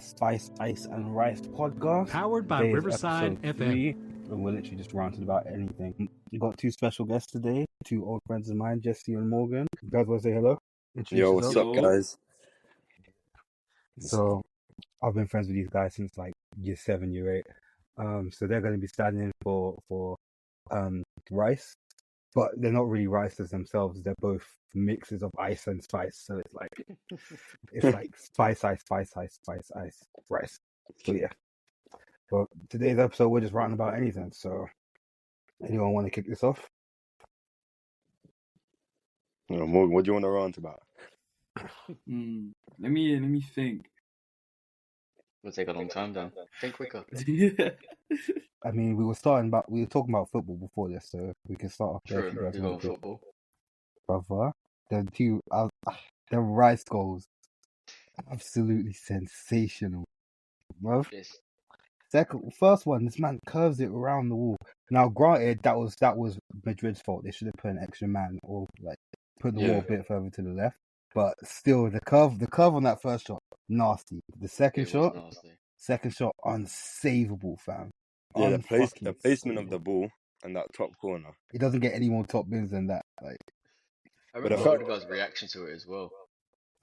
Spice, Ice, and Rice podcast. Powered by Today is Riverside episode FM. 3, and we're literally just ranting about anything. We got two special guests today, two old friends of mine, Jesse and Morgan. You guys want to say hello? Introduce Yo, what's yourself. up, guys? So, I've been friends with these guys since like year 7, year 8. So they're going to be standing in for Rice, but they're not really rices themselves. They're both mixes of ice and spice. So it's like spice, ice, rice. So yeah. But today's episode, we're just ranting about anything. So, anyone want to kick this off? Morgan, what do you want to rant about? Let me think. It'll take a long time then. Think quicker. I mean, we were talking about football before this, so we can start off there. True, we go football. Brother, the Rice goals, absolutely sensational, bro. Yes. First one, this man curves it around the wall. Now, granted, that was Madrid's fault. They should have put an extra man or like put the wall a bit further to the left. But still, the curve on that first shot, nasty. The second shot, unsavable, fam. Yeah, the placement of the ball and that top corner. It doesn't get any more top bins than that. Like, I remember Odegaard's reaction to it as well.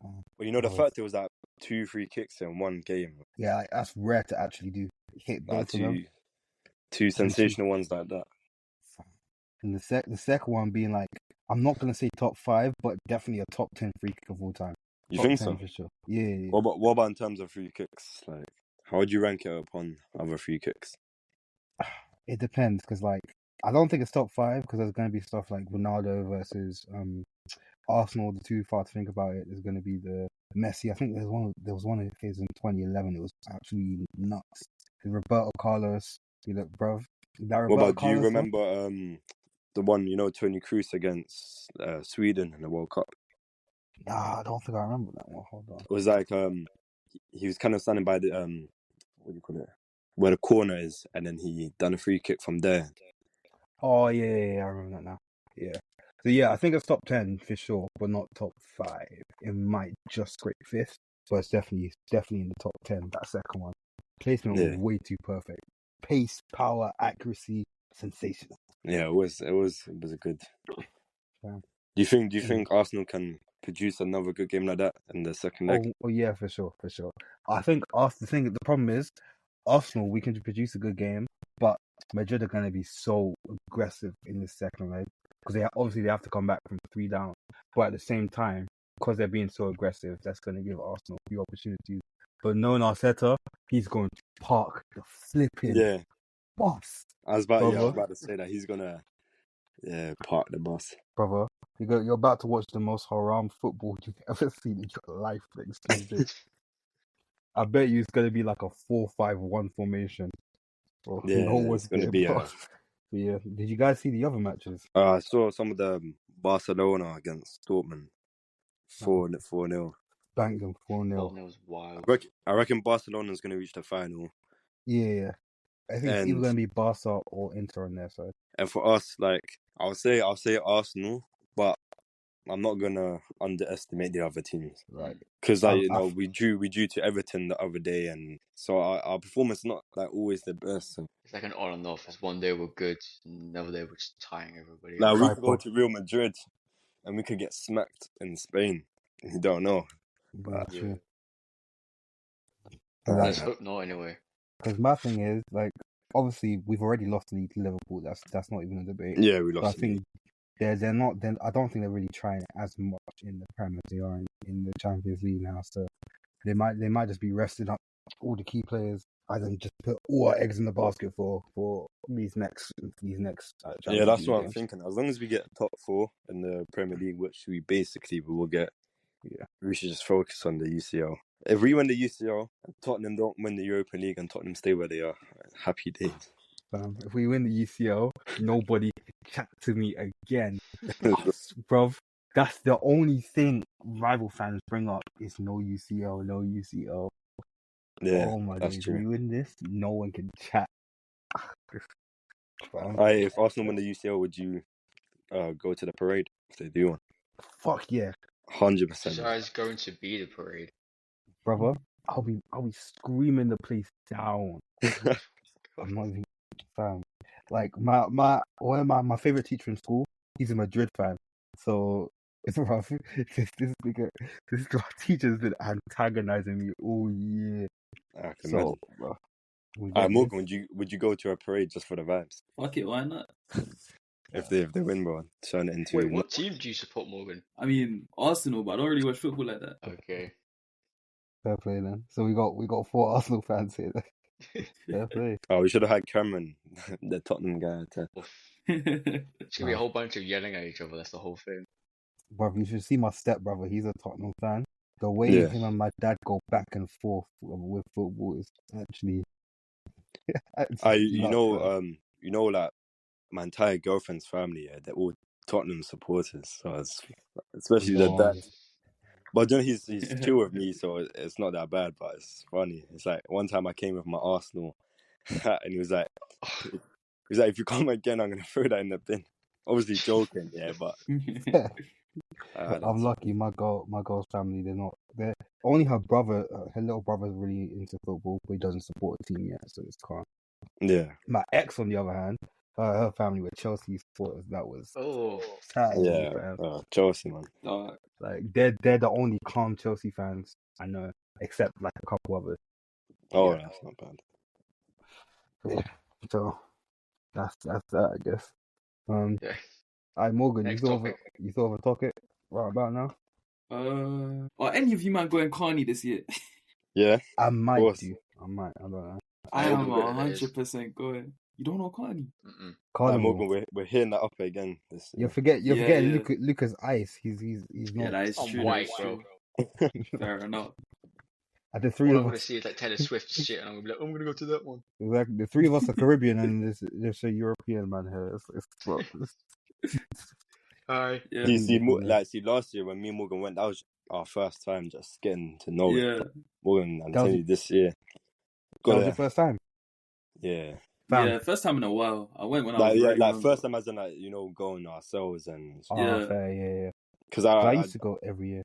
Well, you know, the fact it was that 2 free kicks in one game. Yeah, that's rare to actually do. Hit both of them. Two sensational ones like that. And the second one being like, I'm not gonna say top 5, but definitely a top 10 free kick of all time. You Top think 10 so? for sure. Yeah. What about in terms of free kicks? Like, how would you rank it upon other free kicks? It depends, because like I don't think it's top 5 because there's gonna be stuff like Ronaldo versus Arsenal. The too far to think about it. There's gonna be the Messi. I think there was one of his in 2011. It was absolutely nuts. The Roberto Carlos. You look, bro. What about? Do you remember the one, you know, Toni Kroos against Sweden in the World Cup? Nah, I don't think I remember that one. Hold on. It was like he was kind of standing by the what do you call it, where the corner is, and then he done a free kick from there. Oh yeah, I remember that now. Yeah. So yeah, I think it's top 10 for sure, but not top 5. It might just scrape 5th, but it's definitely in the top 10. That second one, placement was way too perfect. Pace, power, accuracy, sensational. Yeah, it was a good. Yeah. Do you think Arsenal can produce another good game like that in the second leg? Oh yeah, for sure. I think the problem is Arsenal, we can produce a good game, but Madrid are going to be so aggressive in the second leg because they have to come back from 3 down. But at the same time, because they're being so aggressive, that's going to give Arsenal a few opportunities. But knowing Arteta, he's going to park the flipping bus. I was about to say that he's gonna park the bus. Brother, you're about to watch the most haram football you've ever seen in your life. I bet you it's gonna be like a 4-5-1 formation. It's gonna be. Yeah. Did you guys see the other matches? I saw some of the Barcelona against Dortmund, 4-0. Banked them 4-0. That was wild. I reckon Barcelona's gonna reach the final. Yeah. I think it's either gonna be Barca or Inter on their side. And for us, like I'll say Arsenal, but I'm not gonna underestimate the other teams, right? Because we drew to Everton the other day, and so our performance is not like always the best. So. It's like an on and off. It's one day we're good, another day we're just tying everybody. Like we could go to Real Madrid, and we could get smacked in Spain. You don't know. But true. Let's hope not, anyway. Because my thing is, like, obviously we've already lost the league to Liverpool. That's not even a debate. Yeah, we lost. But I think they're not. I don't think they're really trying as much in the Premier as they are in the Champions League now. So they might just be resting up all the key players, and then just put all our eggs in the basket for these next. Yeah, that's what I'm thinking. As long as we get top 4 in the Premier League, which we will get. Yeah, we should just focus on the UCL. If we win the UCL and Tottenham don't win the Europa League and Tottenham stay where they are, happy days. If we win the UCL, nobody can chat to me again. Bruv, that's the only thing rival fans bring up is no UCL. Yeah, oh my God, if we win this, no one can chat. If Arsenal win the UCL, would you go to the parade if they do one? Fuck yeah. 100%. Shai's going to be the parade. Brother, I'll be screaming the place down. I'm not even fam. Like one of my favorite teacher in school, he's a Madrid fan. So it's rough. This teacher's been antagonizing me all year. I can imagine. Bro, Morgan, would you go to a parade just for the vibes? Fuck it, why not? If they win, bro, turn it into. Wait, what team do you support, Morgan? I mean, Arsenal, but I don't really watch football like that. Okay. Fair play then. So we got 4 Arsenal fans here. Fair play. Oh, we should have had Cameron, the Tottenham guy. It's gonna be a whole bunch of yelling at each other. That's the whole thing. Brother, you should see my stepbrother. He's a Tottenham fan. The way him and my dad go back and forth with football is actually. You know, like my entire girlfriend's family, they're all Tottenham supporters. So especially the dad. But then he's chill with me, so it's not that bad. But it's funny. It's like one time I came with my Arsenal, and he was like, if you come again, I'm gonna throw that in the bin. Obviously joking, yeah, but I'm lucky. My girl's family, they're only her brother, her little brother's really into football, but he doesn't support a team yet, so it's calm. Yeah. My ex, on the other hand, her family were Chelsea supporters. That was Chelsea, man. Like they're the only calm Chelsea fans I know, except like a couple others. Oh, that's not bad. Yeah. So that's that, I guess. Morgan, you thought of a topic right about now? Are any of you man going Carney this year? Yeah, I might do. I don't know. I am 100% going. You don't know Carney? Morgan, we're hearing that up again. You're forgetting Lucas Ice. He's not. Yeah, that is true. White, bro. Fair enough. And the three All of I'm gonna us see is like Taylor Swift shit, and I'm gonna be like, I'm gonna go to that one. Exactly. The 3 of us are Caribbean, and there's a European man here. Hi. Yeah. See, last year when me and Morgan went, that was our first time just getting to know Morgan. I'm telling you, this year. That was your first time? Yeah. Yeah, first time in a while. I went when I was really young. First time as in going ourselves and fair, yeah. Because I used to go every year.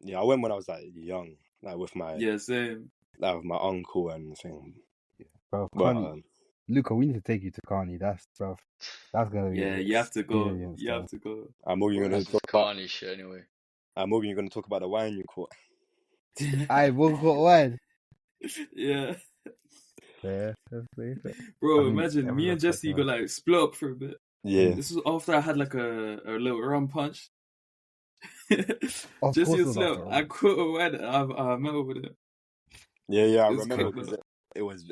Yeah, I went when I was young, with my same. With my uncle and thing. Yeah, bro, Luca, we need to take you to Carney. That's gonna be. Yeah, you have to go. You have to go. Morgan, you're gonna talk Carney shit anyway. Morgan, you're gonna talk about the wine you caught. We'll got wine. Yeah. Fair. Bro, imagine me and Jesse got like split up for a bit. Yeah. This was after I had like a little rum punch. Jesse was split up. I caught a wine. I met with it. Yeah, I remember because it was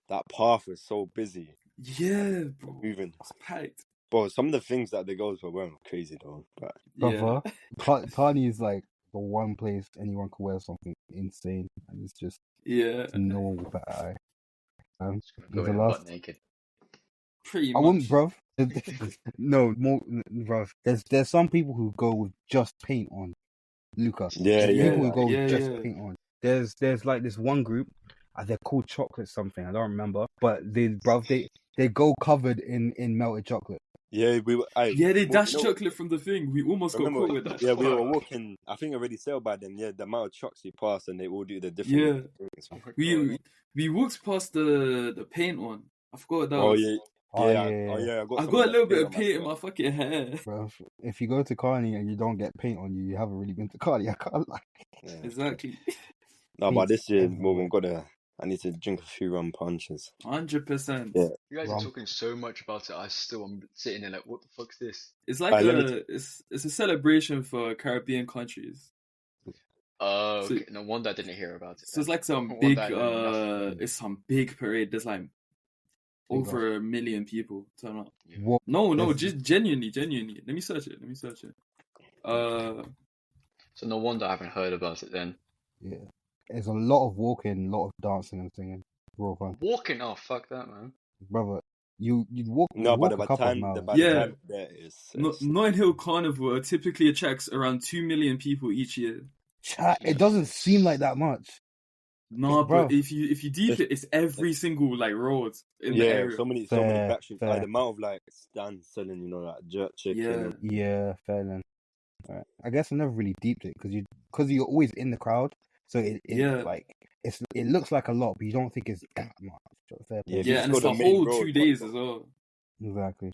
that path was so busy. Yeah, bro. Moving. It's packed. Bro, some of the things that the girls were crazy though. But Carney is like the one place anyone can wear something insane, and it's just no better. Go in butt naked. Pretty much. I wouldn't, bruv. No, more, bruv. There's some people who go with just paint on. Luca. People who go with just paint on. There's like this one group. They're called chocolate something. I don't remember. But they go covered in melted chocolate. Yeah, they dashed chocolate from the thing. We almost got caught with that. Yeah, we were walking. I think already sailed by them. Yeah, the amount of trucks we passed, and they all do the different. Yeah, we walked past the paint one. I forgot what that was. Yeah. I got a little bit of paint in my fucking hair. Bro, if you go to Carney and you don't get paint on you, you haven't really been to Carney. I can't lie. Yeah. Exactly. No, but this year, Morgan, I need to drink a few rum punches. 100%. Yeah. You guys are talking so much about it. I'm sitting there like, what the fuck's this? It's like it's a celebration for Caribbean countries. Oh, okay. No wonder I didn't hear about it. So it's like some big it's some big parade. There's like over 1 million people turn up. Yeah. No, just genuinely. Let me search it. So no wonder I haven't heard about it then. Yeah. There's a lot of walking, a lot of dancing and singing. Real fun. Walking? Oh, fuck that, man. Brother, you'd walk. No, but by the time Notting Hill Carnival typically attracts around 2 million people each year. It doesn't seem like that much. No, but if you deep it's every single like road in the area. so many backstreets. Like the amount of like stands selling, like jerk chicken. Yeah, fair then. Right. I guess I never really deeped it because you're always in the crowd, so it's like it looks like a lot, but you don't think it's that much. Fair play. Yeah, and it's the whole 2 days as well. Exactly.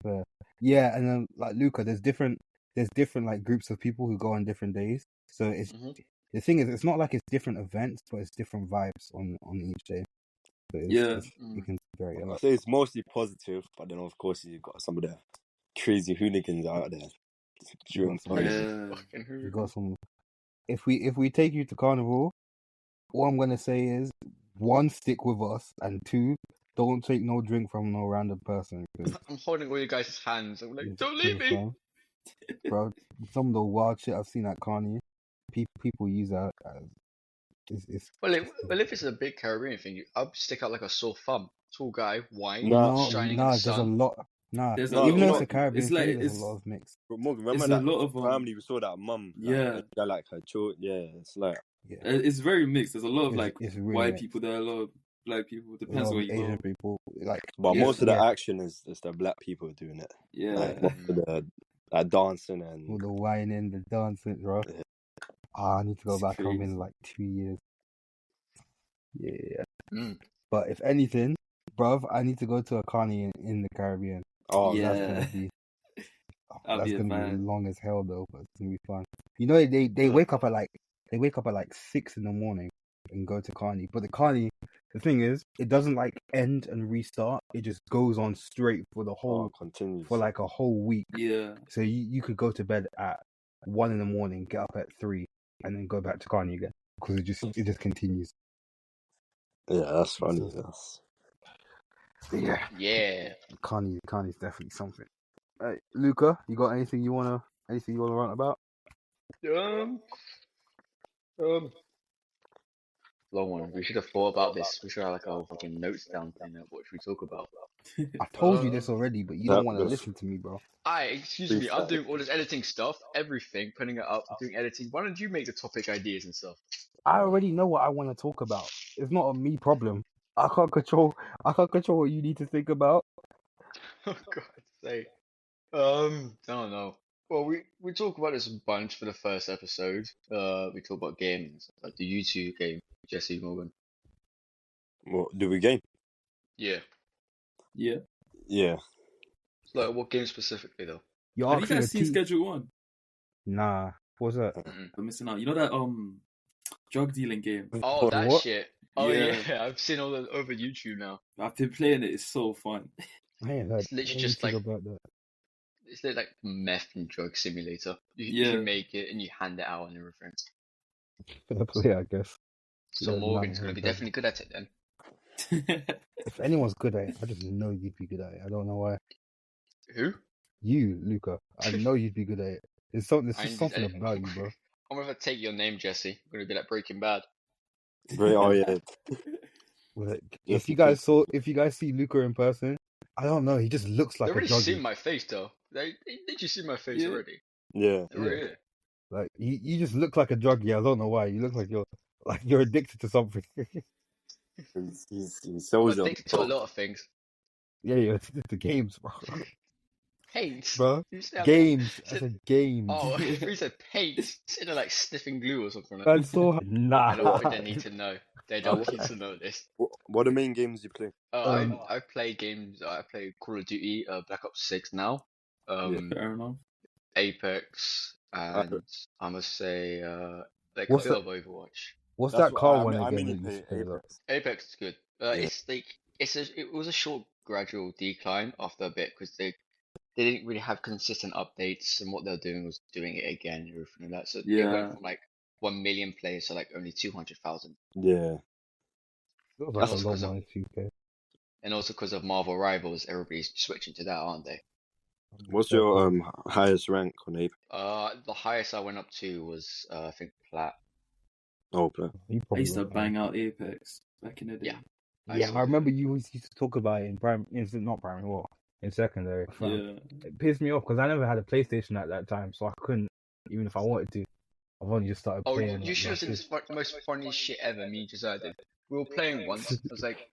Fair. Yeah, and then like Luca, there's different like groups of people who go on different days. So it's the thing is, it's not like it's different events, but it's different vibes on each day. So it can vary a lot. I say it's mostly positive, but then of course you've got some of the crazy hooligans out there. You got some. If we take you to Carnival, all I'm gonna say is 1, stick with us, and 2, don't take no drink from no random person. I'm holding all you guys' hands. I'm like, don't leave me, bro. Some of the wild shit I've seen at Carney, people use that as. Well, if it's a big Caribbean thing, I'll stick out like a sore thumb. Tall guy, white, shining in the sun. There's a lot. Even though it's a Caribbean thing, there's a lot of mix. Remember that a lot of family we saw that mum. Like her children. Yeah, it's like it's very mixed. There's a lot of it's really white people there, a lot of black people. Depends where you Asian go. people, like. But most of the action is the black people doing it. Yeah, like the dancing and all the whining, the dancing, bro. Yeah. I need to go back home in like 2 years. Yeah. But if anything, bruv, I need to go to a carny in the Caribbean. Oh, yeah. That's gonna be long as hell though, but it's gonna be fun. You know, they wake up at like 6 in the morning and go to carny. But the carny, the thing is, it doesn't like end and restart. It just goes on straight for the whole for like a whole week. Yeah. So you could go to bed at 1 in the morning, get up at 3, and then go back to carny again because it just continues. Yeah, that's funny. Yeah. Carney's definitely something. Luca, you got anything you wanna rant about? Long one. We should have thought about this. We should have like our fucking notes down thing. What should we talk about? I told you this already, but you don't want to listen to me, bro. Excuse me. I'm doing all this editing stuff, everything, putting it up, doing editing. Why don't you make the topic ideas and stuff? I already know what I want to talk about. It's not a me problem. I can't control what you need to think about. Oh God's sake. I don't know. Well, we talk about this a bunch for the first episode. We talk about games, like the YouTube game, Jesse Morgan. What do we game? Yeah. Like what game specifically though? Have you guys seen Schedule 1? Nah. What's that? I'm missing out. You know that drug dealing game? Oh, that shit. Oh yeah. I've seen all that over YouTube now. I've been playing it. It's so fun. I ain't heard. It's literally just like about that. It's like meth and drug simulator. You make it and you hand it out and everything. Fair play, I guess. So Morgan's gonna be definitely good at it then. If anyone's good at it, I just know you'd be good at it. I don't know why. Who? You, Luca. I know you'd be good at it. There's something about you, bro. I'm gonna take your name, Jesse. I'm gonna be like Breaking Bad. Oh yeah. If you guys see Luca in person, I don't know. He just looks like they a druggie. Seen my face though. Did you see my face already? Yeah. Like you just look like a druggie. I don't know why. You look like you're addicted to something. He's so addicted to a lot of things. Yeah, you're addicted to games, bro. Paint, bro. Games. I said games. Oh, he said paint. Sitting there like sniffing glue or something. Like that. Nah. I don't think they need to know. They don't need to know this. What are the main games you play? I play games. I play Call of Duty, Black Ops 6 now. Fair enough. Apex, and I must say, like a bit of Overwatch. What's that car one again? Apex is good. It's like it was a short, gradual decline after a bit because they didn't really have consistent updates, and what they were doing was doing it again and everything like that. So they went from like 1 million players to like only 200,000. Yeah. That's a lot of 2K. And also because of Marvel Rivals, everybody's switching to that, aren't they? What's your highest rank on Apex? The highest I went up to was I think Plat. Oh, Plat. I used to bang out Apex back in the day. Yeah, I remember you used to talk about it in secondary. Yeah. It pissed me off because I never had a PlayStation at that time, so I couldn't, even if I wanted to. I've only just started playing. Oh, you should have seen the most funniest shit ever me and Josiah did. We were playing once. I was like,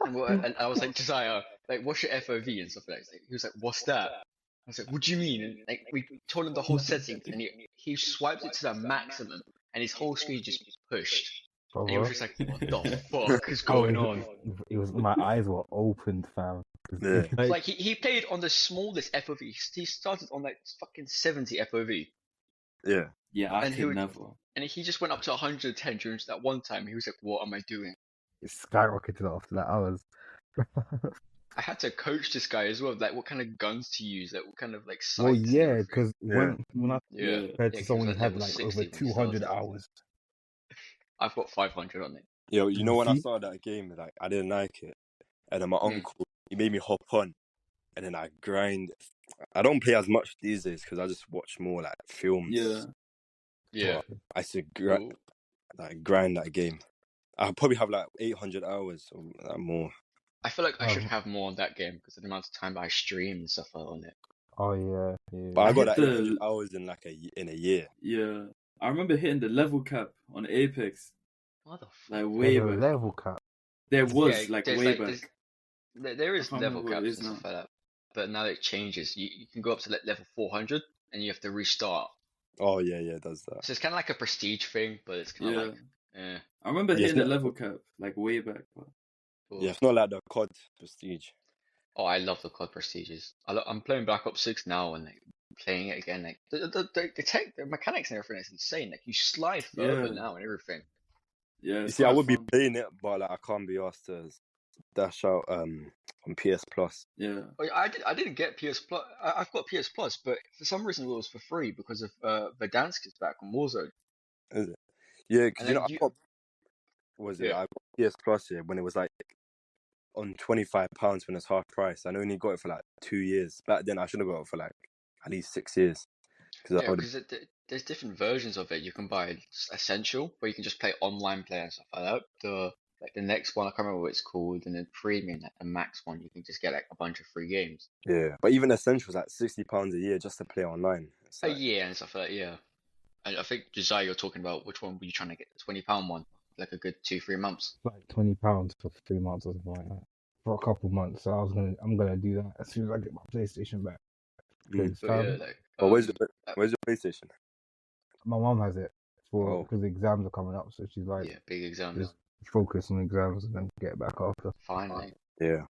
and I was like, Josiah, like, what's your FOV and stuff like that? He was like, what's that? I was like, what do you mean? And like, we told him the whole settings, and he swiped it to the maximum, and his whole screen just pushed. And he was just like, what the fuck is going on? It was my eyes were opened, fam. Yeah. It's like he played on the smallest FOV. He started on like fucking 70 FOV. Yeah. Yeah, I could never. And he just went up to 110 during that one time. He was like, what am I doing? It skyrocketed after that. I had to coach this guy as well, like what kind of guns to use, like what kind of like sights. Well, yeah, because when I compared to someone who had like over 200 hours, I've got 500 on it. Yo, you know when I started that game, like I didn't like it, and then my uncle he made me hop on, and then I grind. I don't play as much these days because I just watch more like films. Yeah. I used to grind that game. I probably have like 800 hours or more. I feel like I should have more on that game because of the amount of time I stream and stuff on it. Oh yeah. But I got that 800 hours in like in a year. Yeah, I remember hitting the level cap on Apex. What the fuck? Like way back. Level cap. There was way back. There is level caps and stuff like that, but now it changes. You can go up to level 400 and you have to restart. Oh yeah, it does that. So it's kind of like a prestige thing, but it's kind of like I remember hitting the level cap like way back. But... Yeah, it's not like the COD prestige. Oh, I love the COD prestiges. I'm playing Black Ops 6 now and like playing it again. Like the mechanics and everything is insane. Like you slide further now and everything. Yeah. You see, I would be playing it, but like I can't be asked to dash out on PS Plus. Yeah. Oh, I didn't get PS Plus. I've got PS Plus, but for some reason it was for free because of Verdansk is back on Warzone. Is it? Yeah, because I got PS Plus here when it was like on £25 when it's half price. I only got it for like 2 years. Back then I should have got it for like at least 6 years. Because there's different versions of it. You can buy Essential, where you can just play online play and stuff like that. The next one, I can't remember what it's called, and then Premium, like the max one, you can just get like a bunch of free games. Yeah, but even Essential is like £60 a year just to play online. A year and stuff like that, yeah. And I think, Josiah, you're talking about which one were you trying to get? The £20 one, like a good 2-3 months. Like £20 for 3 months or something like that. For a couple months, so I'm gonna do that as soon as I get my PlayStation back. Where's your PlayStation? My mom has it because the exams are coming up, so she's like, big exams. Just focus on exams and then get back after. Finally. Yeah.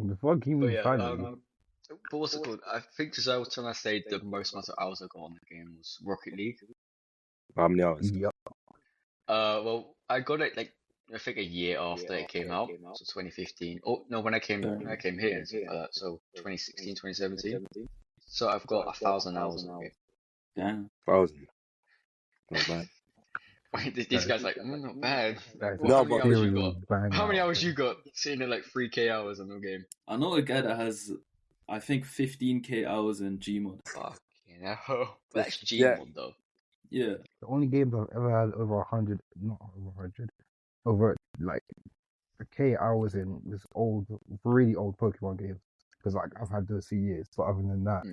Before game finally. But what's it called? I think Josiah was trying to say the most amount of hours I got on the game was Rocket League. How many hours? Yep. Well, I got it like I think a year after it came out, so 2015. Oh no, when I came here and stuff like that, so 2016, 2017. So I've got 1,000 hours on it. Damn. 1,000. Not bad. Wait, these guys like, not bad. No, but how many hours you got? Seeing it like 3K hours on the game. I know a guy that has, I think, 15K hours in Gmod. Fucking hell. That's Gmod though. Yeah. The only games I've ever had over 100, not over 100, over like a K hours in was really old Pokemon games. Because like I've had those for years, but other than that,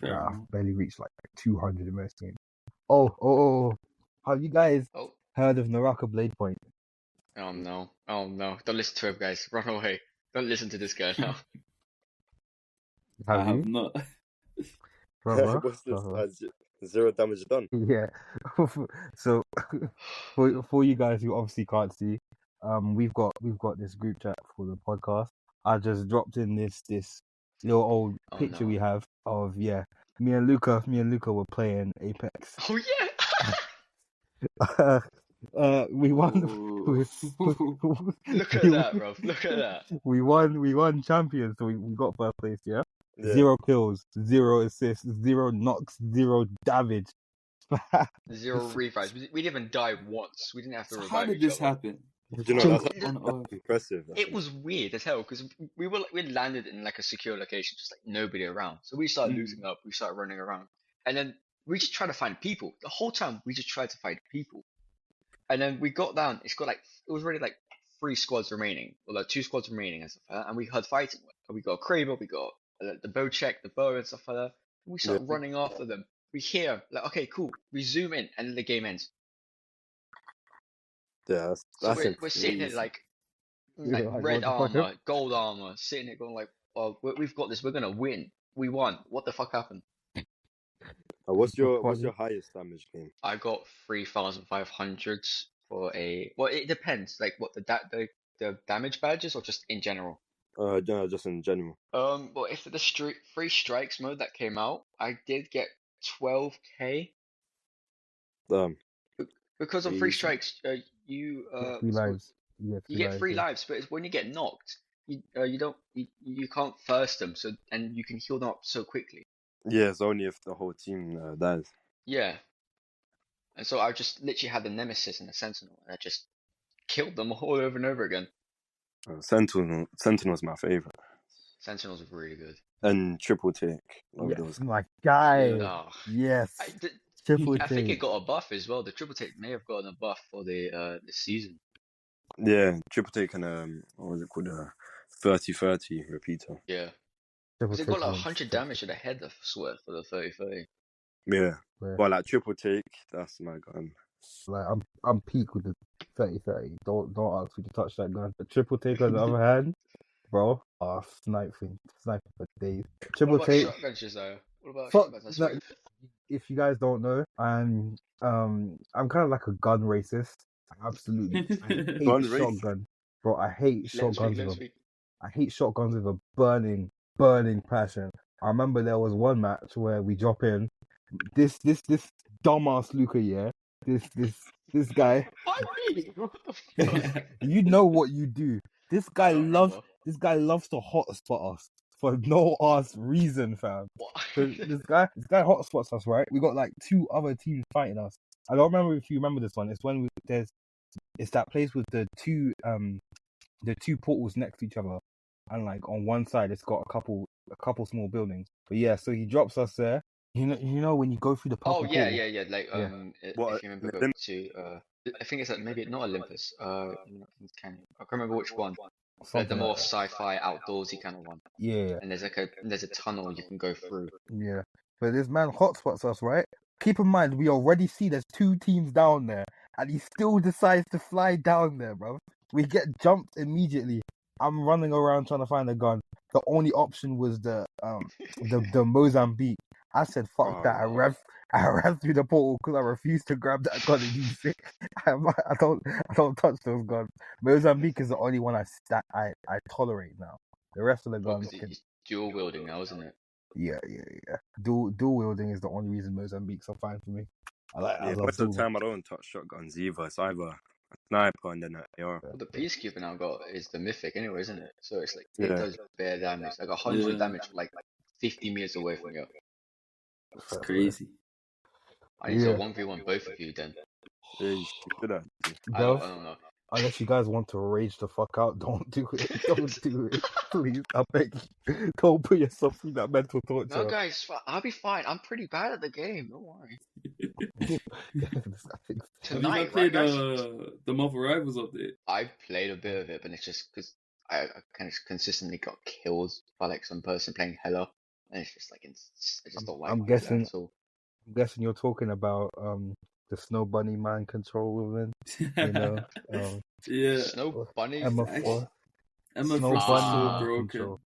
I've barely reached like 200 in most games. Oh! Have you guys heard of Naraka Blade Point? Oh no! Don't listen to him, guys. Run away! Don't listen to this guy now. I have not. What's this? 0 damage done. Yeah. So for you guys who obviously can't see, we've got this group chat for the podcast. I just dropped in this little old picture we have of me and Luca were playing Apex. Oh yeah. We won. Look at that, bro. Look at that. We won champions, so we got first place. Yeah. 0 kills, 0 assists, 0 knocks, 0 damage. 0 revives. We didn't even die once. We didn't have to revive. How did this happen? You know, that's impressive. It was weird as hell because we landed in like a secure location, just like nobody around. So we started losing up. We started running around, and then we just tried to find people. The whole time we just tried to find people, and then we got down. It was really like 3 squads remaining, or like 2 squads remaining and stuff like that. And we had fighting. We got Kraber, we got the bow check, the bow and stuff like that. And we started running after them. We hear like, okay, cool. We zoom in, and then the game ends. Yeah, we're sitting here like red armor, gold armor, sitting here going like, "Oh, we've got this. We're gonna win. We won. What the fuck happened?" What's your highest damage game? I got 3,500 for a. Well, it depends. Like what the damage badges or just in general. No, just in general. Well, if the free strikes mode that came out, I did get 12k. Because on free strikes, you free lives. You get free lives, but it's when you get knocked, you can't first them, so and you can heal them up so quickly. Yeah, it's only if the whole team dies. Yeah, and so I just literally had the Nemesis and the Sentinel, and I just killed them all over and over again. Sentinel's my favorite. Sentinels are really good. And triple take. Yes, those. My guy. Oh. Yes. Triple take. I think it got a buff as well. The triple take may have gotten a buff for the season. Yeah, triple take and what was it called? 30-30 repeater. Yeah. Because it got like 100 damage to the head, I swear, for the 30-30. Yeah. Well, like triple take, that's my gun. Like I'm peak with the 30-30. Don't ask me to touch that gun. The triple take on the other hand, bro. Sniping for days. Triple take. Shotguns, Josiah? What about shotguns? That's if you guys don't know, I'm kind of like a gun racist. Absolutely, I hate shotgun, bro. I hate shotguns. I hate shotguns with a burning passion. I remember there was one match where we drop in. This dumbass Luca, yeah. This guy. What the fuck? You know what you do. This guy loves to hotspot us for no ass reason, fam. So this guy hotspots us, right? We got like 2 other teams fighting us. I don't remember if you remember this one. It's when it's that place with the two portals next to each other, and like on one side it's got a couple small buildings. But yeah, so he drops us there. You know when you go through the purple portal. Yeah. Like if you remember, go to I think it's maybe not Olympus. I can't remember which one. The more sci-fi outdoorsy kind of one. Yeah. And there's a tunnel you can go through. Yeah. But this man hotspots us, right? Keep in mind we already see there's 2 teams down there, and he still decides to fly down there, bro. We get jumped immediately. I'm running around trying to find a gun. The only option was the Mozambique. I said, fuck that. I ran through the portal because I refused to grab that gun and use it. I don't touch those guns. Mozambique is the only one I tolerate now. The rest of the guns It's dual wielding now, isn't it? Yeah. Dual wielding is the only reason Mozambique's so fine for me. Most of the time I don't touch shotguns either. It's either a sniper and then an AR. Well, the Peacekeeper now is the mythic anyway, isn't it? So it's like it does bare damage. Like 100 damage from like 50 meters away from you. That's crazy. I need to 1v1 both of you then. Yeah, you should have. I don't know. Unless you guys want to rage the fuck out, don't do it. Don't do it. Please, I beg you. Don't put yourself through that mental torture. No, guys, I'll be fine. I'm pretty bad at the game. Don't worry. Tonight, have you played the Marvel Rivals update? I played a bit of it, but it's just because I kind of consistently got killed by like some person playing Hela, and it's just like I just don't like. I'm guessing you're talking about the Snow Bunny mind control woman. You know, yeah. Snow Bunny. Emma Snow Bunny so broken. Control.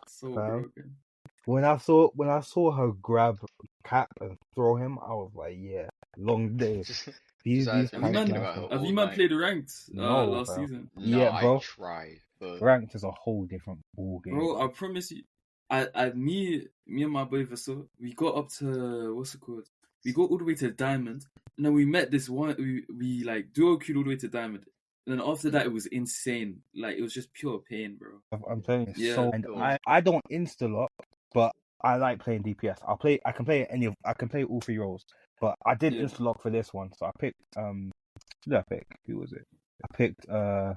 So broken. When I saw her grab Cap and throw him, I was like, yeah, long day. Have you man played ranked last season? No, yeah, bro. I tried. But... Ranked is a whole different ball game. Bro, I promise you, me and my boy Vassal, we got up to what's it called? We got all the way to Diamond, and then we met this one. We like duo queued all the way to Diamond, and then after that it was insane. Like it was just pure pain, bro. I'm telling you, so I don't insta lock, but I like playing DPS. I can play all 3 roles, but I did insta lock for this one. So I picked who did I pick? Who was it? I picked I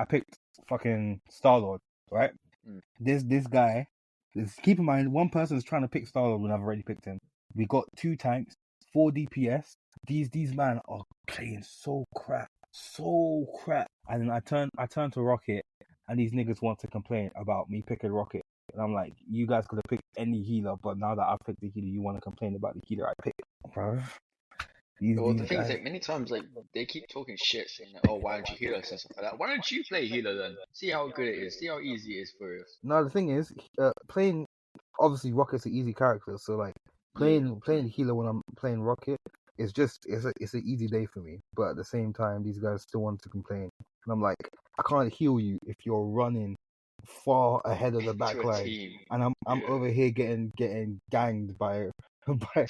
picked fucking Star-Lord, right? This guy. Keep in mind, one person is trying to pick Star-Lord when I've already picked him. We got 2 tanks, 4 DPS. These man are playing so crap. And then I turn to Rocket, and these niggas want to complain about me picking Rocket. And I'm like, you guys could have picked any healer, but now that I've picked the healer, you want to complain about the healer I picked, bro. Well, the thing is, like, many times, like, they keep talking shit, saying, like, oh, why don't you heal us and stuff like that. Why don't you play healer then? See how good it is. See how easy it is for you. No, the thing is, playing, obviously, Rocket's an easy character, so, like, Playing healer when I'm playing Rocket is just it's an easy day for me. But at the same time, these guys still want to complain, and I'm like, I can't heal you if you're running far ahead of the to back a line, team. and I'm over here getting ganged by by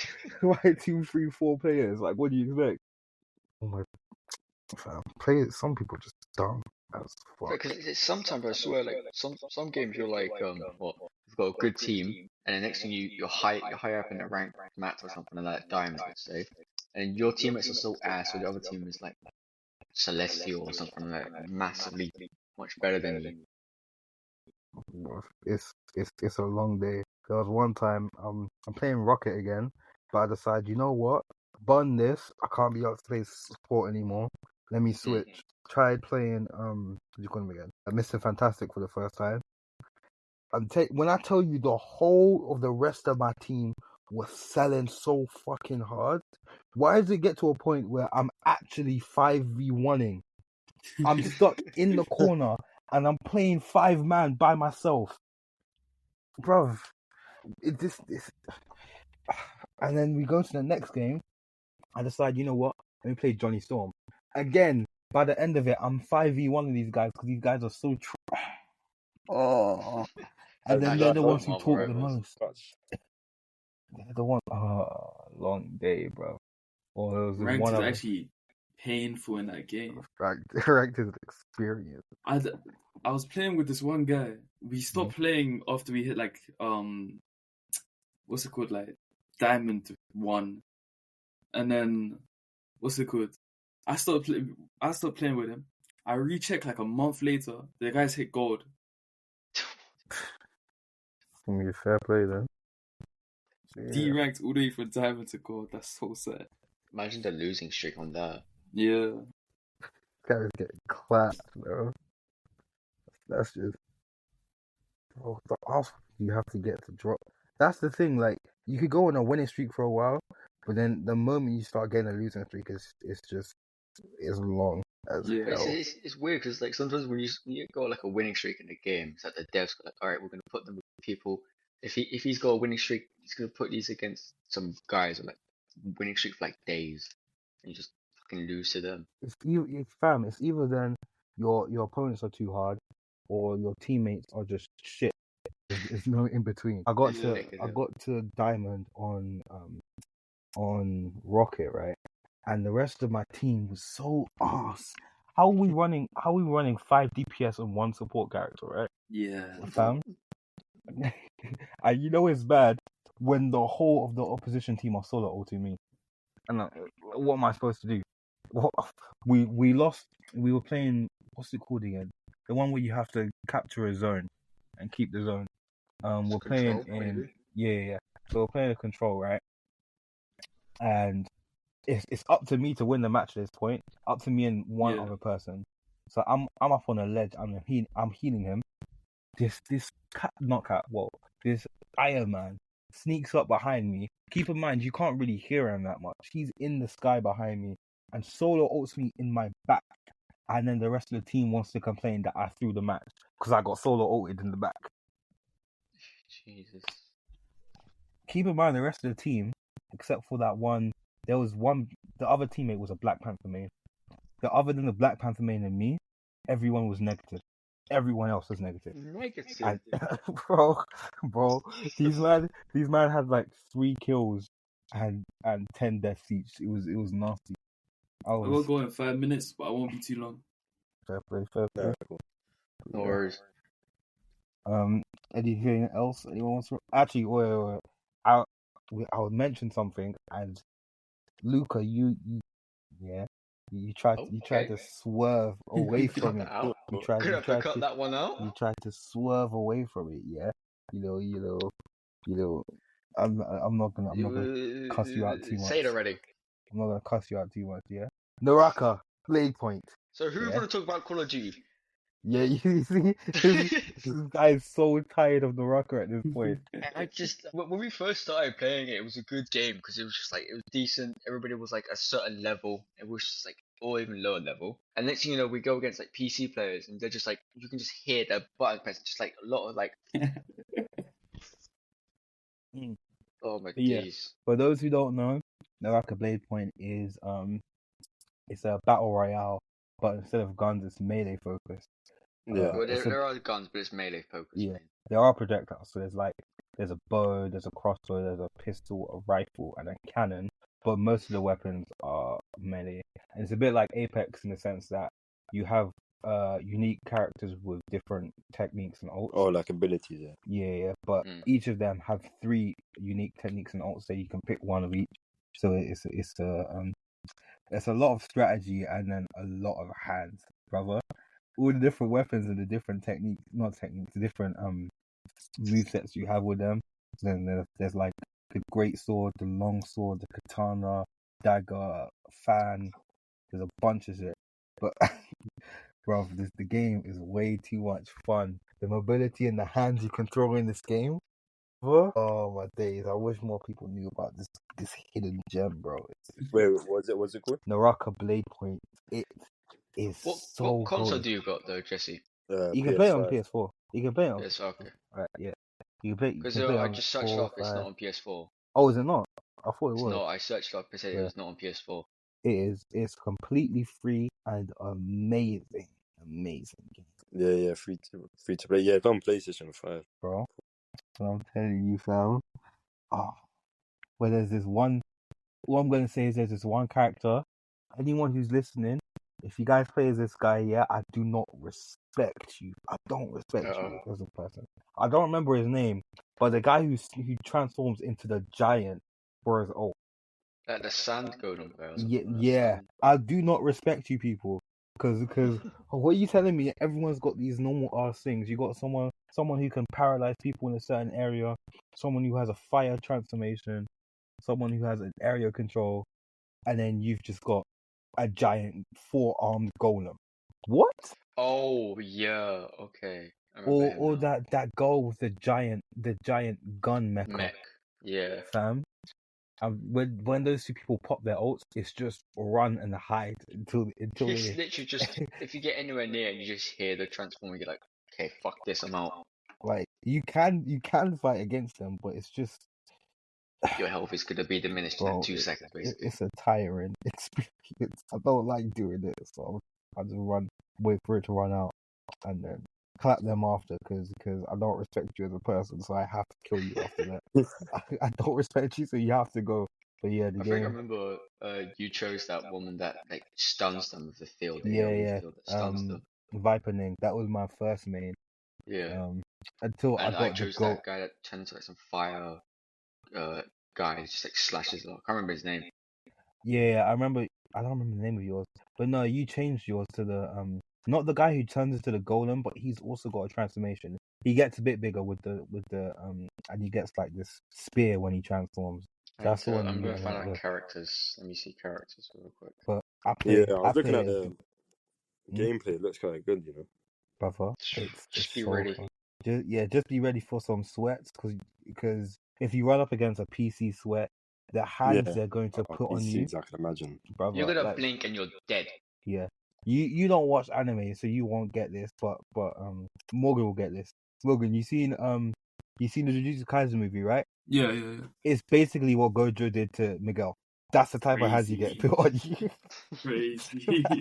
2, 3, 4 players. Like, what do you expect? Oh my, fam. Some people just dumb as fuck. Because sometimes I swear, like some games you're like, what? You've got a good team, and the next thing you're higher up in the rank match or something like that, diamonds, let's say, and your teammates are so ass, or the other team is like celestial or something like massively much better than you. It's a long day. There was one time I'm playing Rocket again, but I decided, you know what? Bun this. I can't be up to play support anymore. Let me switch. Tried playing what do you call him again? Mr. Fantastic for the first time. When I tell you the whole of the rest of my team was selling so fucking hard, why does it get to a point where I'm actually 5v1ing? I'm stuck in the corner and I'm playing 5-man by myself. Bruv, this. And then we go to the next game. I decide, you know what? Let me play Johnny Storm. Again, by the end of it, I'm 5v1 of these guys because these guys are so oh. And then they're the ones who talk the most. They're the one. Long day, bro. Or there was Ranked one is of actually painful in that game. Ranked is experience. I was playing with this one guy. We stopped playing after we hit like what's it called, like Diamond 1, and then what's it called? I stopped playing with him. I rechecked like a month later. The guys hit gold. Fair play then. D-ranked all the way from Diamond to gold. That's so sad. Imagine the losing streak on that. Yeah. Guys get clapped, bro. That's just, bro, the off you have to get to drop. That's the thing, like, you could go on a winning streak for a while, but then the moment you start getting a losing streak, it's long as hell. It's weird because like sometimes when you go like a winning streak in a game, it's like the devs go like, all right, we're gonna put them with people. If he's got a winning streak, he's gonna put these against some guys with like winning streak for like days, and you just fucking lose to them. It's either then your opponents are too hard, or your teammates are just shit. There's no in between. I got to Diamond on Rocket, right? And the rest of my team was so ass. How are we running 5 DPS on one support character, right? Yeah. Fam. And you know it's bad when the whole of the opposition team are solo ulting me. And what am I supposed to do? We lost. We were playing, what's it called again? The one where you have to capture a zone and keep the zone. We're playing in yeah. So we're playing a control, right? And it's up to me to win the match at this point. Up to me and one other person. So I'm up on a ledge. I'm healing him. This Iron Man sneaks up behind me. Keep in mind, you can't really hear him that much. He's in the sky behind me and solo ults me in my back. And then the rest of the team wants to complain that I threw the match because I got solo ulted in the back. Jesus. Keep in mind, the rest of the team, except for that one, there was one, the other teammate was a Black Panther main. Other than the Black Panther main and me, everyone was negative. Everyone else was negative. And, bro, these man had like 3 kills and 10 deaths each. It was nasty. I will go in 5 minutes, but I won't be too long. Fair play. No worries. Anything else anyone wants to? Actually, wait. I would mention something. And Luca, you tried to swerve away from it. You tried to cut that one out. You tried to swerve away from it. Yeah, you know. I'm not gonna cuss you out too much. Say it already. I'm not gonna cuss you out too much. Yeah, Naraka, Blade Point. So who's gonna talk about Call of Duty? Yeah, you see, this guy is so tired of Naraka at this point. When we first started playing it was a good game because it was just like, it was decent. Everybody was like a certain level. It was just like, or even lower level. And next thing you know, we go against like PC players and they're just like, you can just hear the button press, just like a lot of like. Oh my Yeah. days. For those who don't know, Naraka Blade Point is it's a battle royale, but instead of guns, it's melee focused. Yeah. Well, there are guns, but it's melee focused. Yeah, Man. there are projectiles. So there's a bow, there's a crossbow, there's a pistol, a rifle, and a cannon. But most of the weapons are melee, and it's a bit like Apex in the sense that you have unique characters with different techniques and ults. Oh, like abilities, yeah. Yeah. But each of them have 3 unique techniques and ults, so you can pick one of each. So it's a lot of strategy and then a lot of hands, brother. All the different weapons and the different techniques, not techniques, the different movesets you have with them. Then there's like the great sword, the long sword, the katana, dagger, fan. There's a bunch of shit. But bro, the game is way too much fun. The mobility and the hands you control in this game. Oh my days! I wish more people knew about this hidden gem, bro. Wait, what's it called? Naraka Blade Point. It is so What console good. do you got though, Jesse? You can play it on PS4. You can play it on Yes, okay. right, yeah. You can Because play it I on just searched 4, up, it's 5. not on PS4. Oh, is it not? I thought it It's was. not. I searched up, it said it Yeah. was not on PS4. It is. It's completely free and amazing. Amazing game, Yeah, free to play. Yeah, it's on PlayStation 5. bro. And I'm telling you, fam. Oh, well, there's this one. What I'm gonna say is there's this one character. Anyone who's listening, if you guys play as this guy, yeah, I do not respect you. I don't respect you as a person. I don't remember his name, but the guy who transforms into the giant for his ult. The sand golem guy. Yeah. I do not respect you people because what are you telling me? Everyone's got these normal ass things. You got someone who can paralyze people in a certain area, someone who has a fire transformation, someone who has an area control, and then you've just got a giant 4-armed golem. What? Oh yeah, okay. Or that girl with the giant gun mecha. Mech. Yeah. Fam. When those 2 people pop their ults, it's just run and hide until It's literally just if you get anywhere near and you just hear the transformer, you're like, okay, fuck this, I'm out. Like you can fight against them, but it's just your health is gonna be diminished in 2 seconds, basically. It's a tiring experience. I don't like doing it, so I just wait for it to run out, and then clap them after because I don't respect you as a person, so I have to kill you after that. I don't respect you, so you have to go. But yeah, I think I remember you chose that woman that like stuns them with the field. Yeah. Field that stuns them. Viperning. That was my first main. Yeah. Until and I chose that guy that turns like some fire guy, just like slashes it. I can't remember his name. Yeah, I remember. I don't remember the name of yours, but no, you changed yours to the not the guy who turns into the golem, but he's also got a transformation. He gets a bit bigger with the and he gets like this spear when he transforms. That's the one. I'm gonna find out characters. Let me see characters real quick. But I was looking at the gameplay. It looks kind of good, you know. Brother, just be ready. Fun. Just be ready for some sweats, because if you run up against a PC sweat, the hands they're going to put on you, I can imagine. Brother, you're gonna blink and you're dead. Yeah, you don't watch anime, so you won't get this, but Morgan will get this. Morgan, you seen the Jujutsu Kaisen movie, right? Yeah. It's basically what Gojo did to Miguel. That's the type of hands you get put on you. Crazy.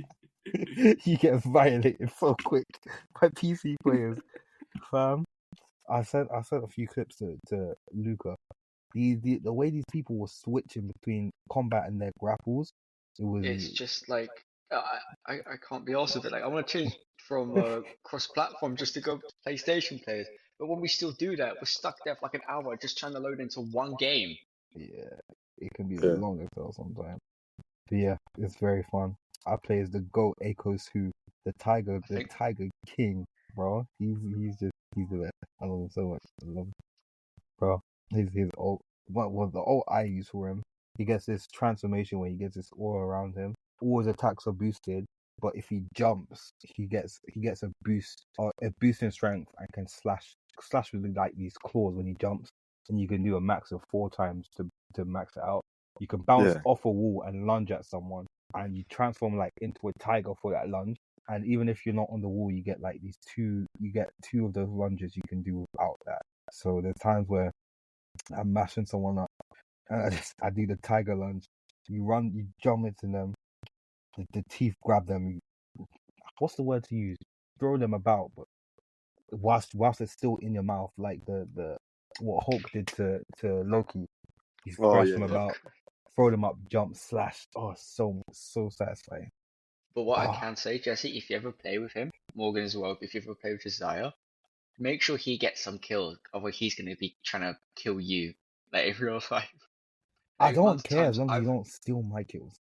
You get violated so quick by PC players. Fam, I sent a few clips to Luca. The way these people were switching between combat and their grapples, it's just like I can't be arsed with it. Like I want to change from cross-platform just to go to PlayStation players, but when we still do that, we're stuck there for like an hour just trying to load into one game. Yeah, it can be long as hell sometimes. But yeah, it's very fun. I play as the GOAT Akos, who the Tiger King, bro. He's the best. I love him so much. I love him. Bro. His ult. What was the ult I use for him? He gets this transformation where he gets this aura around him. All his attacks are boosted, but if he jumps, he gets a boost in strength and can slash with like these claws when he jumps, and you can do a max of 4 times to max it out. You can bounce off a wall and lunge at someone, and you transform like into a tiger for that lunge. And even if you're not on the wall, you get like two of those lunges you can do without that. So there's times where I'm mashing someone up. And I do the tiger lunge. You run, you jump into them. The teeth grab them. What's the word to use? Throw them about, but whilst it's still in your mouth, like the what Hulk did to Loki. You thrash them about, throw them up, jump, slash. Oh, so satisfying. But what I can say, Jesse, if you ever play with him, Morgan as well, if you ever play with Desire, make sure he gets some kills, otherwise he's going to be trying to kill you, like in real life. I don't care as long as you don't steal my kills.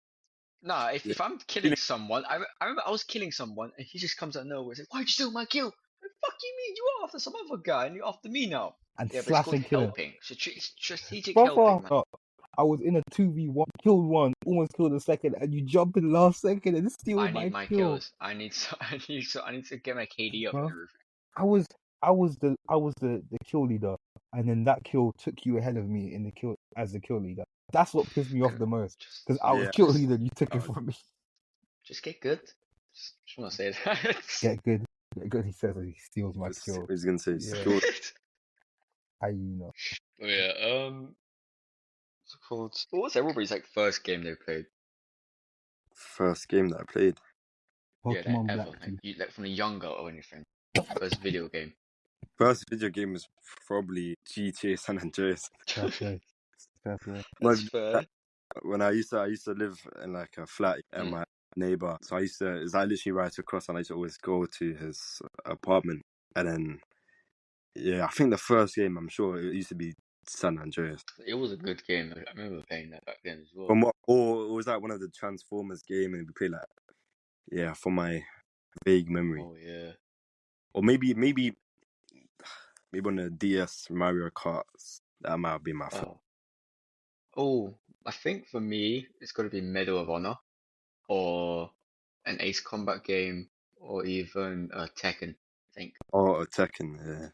Nah, if I'm killing someone, I remember I was killing someone and he just comes out of nowhere and says, "Why'd you steal my kill?" Like, fuck you mean? You were after some other guy and you're after me now. And yeah, but slash it's called and kill helping. Strategic helping, man. I was in a 2v1, killed one, almost killed the second, and you jump in the last second and steal my kill. I need my kills. I need to get my KD up and everything. I was the kill leader, and then that kill took you ahead of me in the kill as the kill leader. That's what pissed me off the most, because I was kill leader and you took it from me. Just get good. Just want to say that. Get good. He says that he steals my kill. He's gonna say steal. I know. Oh, yeah. What's it called? What was everybody's first game they played? First game that I played. Pokemon ever. Like from the younger or anything. First video game. First video game was probably GTA San Andreas. Fair play. That's fair. When I used to live in like a flat and my neighbor, so it's like literally right across, and I used to always go to his apartment, and then I think the first game, I'm sure it used to be San Andreas. It was a good game. I remember playing that back then as well. Or was that one of the Transformers game, and we played for my vague memory. Oh yeah. Or maybe on the DS Mario Kart. That might be my fault. Oh, I think for me it's got to be Medal of Honor, or an Ace Combat game, or even Tekken. I think. Oh, Tekken, yeah.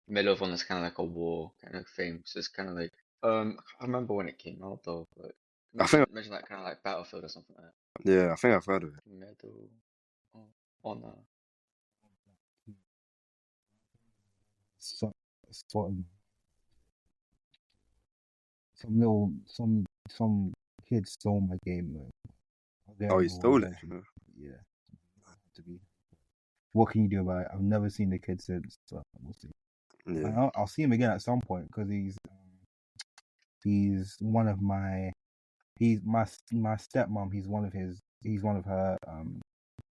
Medal of Honor is kind of like a war kind of thing. So it's kind of like I remember when it came out though, but imagine that kind of like Battlefield or something like that. Yeah, I think I've heard of it. Medal of Honor. Some kid stole my game, man. Oh, he stole it? Yeah. What can you do about it? I've never seen the kid since, so we'll see. Yeah. I'll see him again at some point, because he's one of my stepmom. He's one of her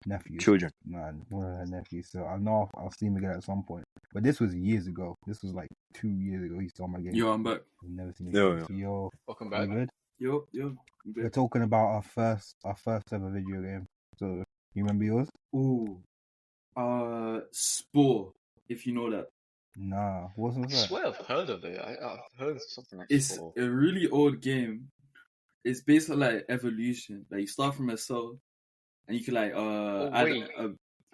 nephews. Children. Man, one of her nephews. So I know I'll see him again at some point. But this was years ago. This was like 2 years ago. He stole my game. Yo, I'm back. I've never seen it. Yo, welcome back. Good? Yo. We're talking about our first ever video game. So you remember yours? Ooh. Spore, if you know that. Nah, what's that? I swear I've heard of it. I've heard of something like Spore. It's a really old game. It's based on like evolution. Like you start from a cell, and you can like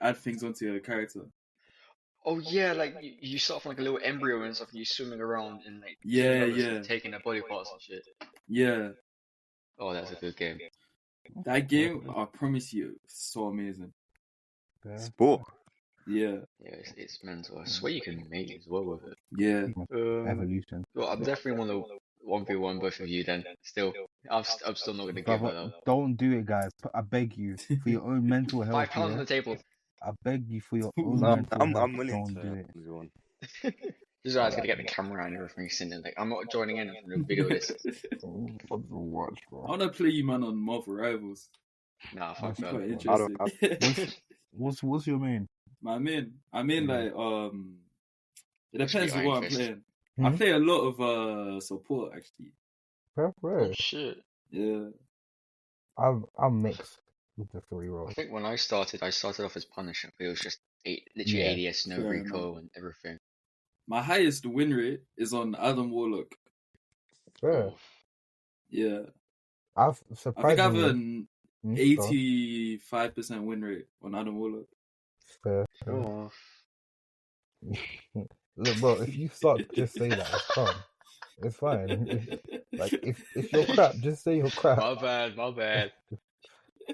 add things onto your character. Oh yeah, like you start from like a little embryo and stuff, and you're swimming around and like taking their body parts and shit. Yeah. Oh, that's a good game. That game, I promise you, it's so amazing. Sport. Yeah. Yeah, it's mental. I swear you can make it as well with it. Yeah. Evolution. Well, I'm definitely one of 1v1 both of you then. Still, I'm still not gonna give it though. Don't do it, guys. I beg you, for your own mental health. £5 on the table. I beg you for your own mental health. I'm willing to do it. This is why I was gonna get the camera and everything sitting like I'm not joining in on the video this. I wanna play you, man, on Marvel Rivals. Nah, fuck that. Quite interesting. What's your main? My main, like it depends on what I'm playing. I play a lot of support actually. Oh shit. Yeah. I'm mixed with the 3 roles. I think when I started off as Punisher, but it was just literally ADS, no recall and everything. My highest win rate is on Adam Warlock. Fair. Yeah. I think I have an 85% win rate on Adam Warlock. Fair. Oh. Look, bro, if you start to just say that, it's fine. It's fine. If you're crap, just say you're crap. My bad.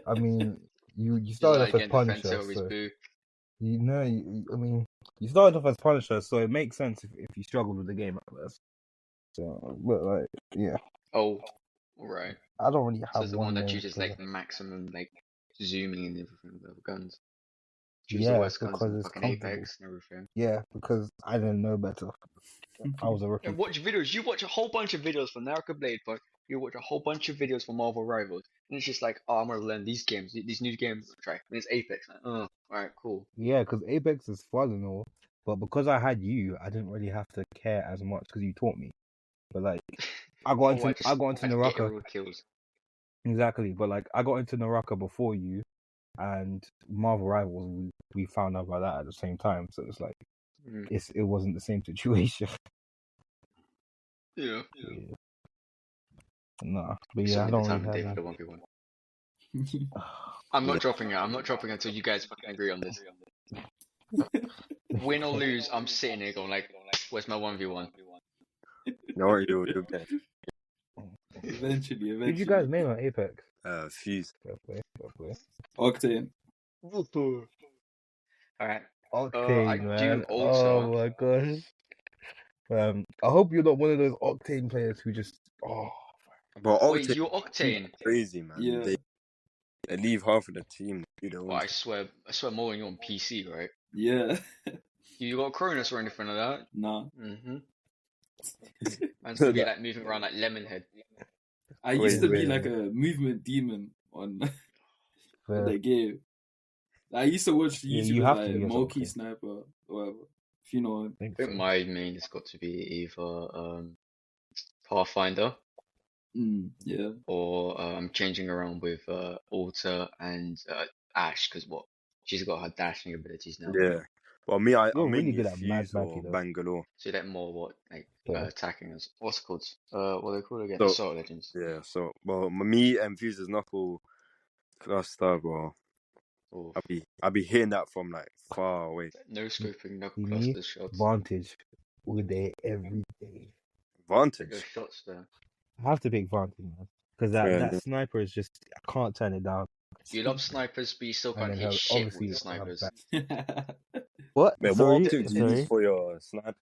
I mean, you started off as Punisher, so boo. I mean, You started off as Punisher, so it makes sense if you struggled with the game at first. So, but like, yeah, Oh, alright. I don't really So have it's the one one that main chooses because like maximum like zooming and everything with the guns. Choose the yeah, worst guns because in it's fucking comfortable. Apex and everything. Yeah, because I didn't know better. I was a rookie. And watch videos. You watch a whole bunch of videos for Naraka Blade Point. You watch a whole bunch of videos for Marvel Rivals, and it's just like, oh, I'm gonna learn these games, these new games. Try. And it's Apex. Like, oh, alright, cool. Yeah, because Apex is fun and all, but because I had you, I didn't really have to care as much because you taught me. But like, I got into I just get Naraka all the kills. exactly. But like, I got into Naraka before you, and Marvel Rivals. We found out about that at the same time, so it's like Mm. it wasn't the same situation. Yeah. Yeah. Nah, but It's yeah, I only the don't time really and have Dave had any. a 1v1. I'm not dropping it. I'm not dropping it until you guys fucking agree on this. Win or lose, I'm sitting here going like, where's my 1v1? No, you'll get Eventually. Who'd you guys name on Apex? Fuse. Fair play. Octane. Alright. Octane, I man. do also. Oh my gosh. I hope you're not one of those Octane players who just But Wait, Octane you're Octane? crazy, man. Yeah. They leave half of the team. Do their own Well, I stuff. swear more when you're on PC, right? Yeah. You got Cronus or anything like that? Nah. Mm-hmm. Man's gonna be like moving around like Lemonhead. I used to be wait. like a movement demon on fair. the game. I used to watch Yeah, YouTubers you have to like be as Moki Octane. Sniper or whatever. If you know him. I think my main has got to be either Pathfinder Yeah. or I'm changing around with Alta and Ash because what she's got her dashing abilities now. Yeah. Well, me, I'm You're really mainly good at Mad Fuse Maggie or though. Bangalore. So that more what like Yeah. attacking us. What's it called? What are they called again? So- Assault Legends. Yeah. So, well, me and Fuse's knuckle cluster, bro. Oof. I'll be hitting that from like far away. No scoping, no See me? cluster shots. Vantage all day, every day. Pick those Vantage. shots there. I have to pick Vantage, man. Because that sniper is just, I can't turn it down. You love snipers, but you still And can't then hit shit with obviously I'll have snipers. back. What? Wait, what Sorry? optic do you use for your sniper?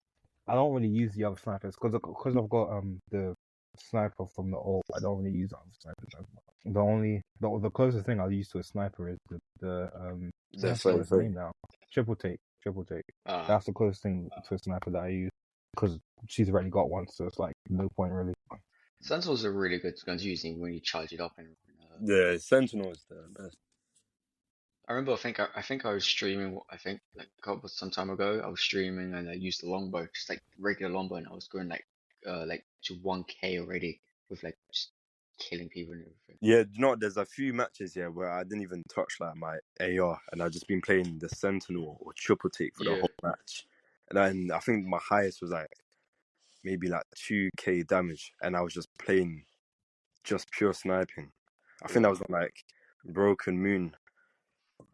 I don't really use the other snipers because I've got the sniper from the old. I don't really use the other snipers as much. The closest thing I'll use to a sniper is the what's his name now? Triple take. That's the closest thing to a sniper that I use because she's already got one, so it's like no point really. Sentinels are really good guns using when you charge it up and everything. The Sentinel is the best. I remember. I think I was streaming. I think like some time ago. I was streaming and I used the longbow, just like regular longbow, and I was going like to 1K already with like just killing people and everything. Yeah, you know, there's a few matches here where I didn't even touch like my AR, and I've just been playing the Sentinel or triple take for the whole match. And then I think my highest was like maybe like 2K damage, and I was just playing just pure sniping. I think that was on like Broken Moon.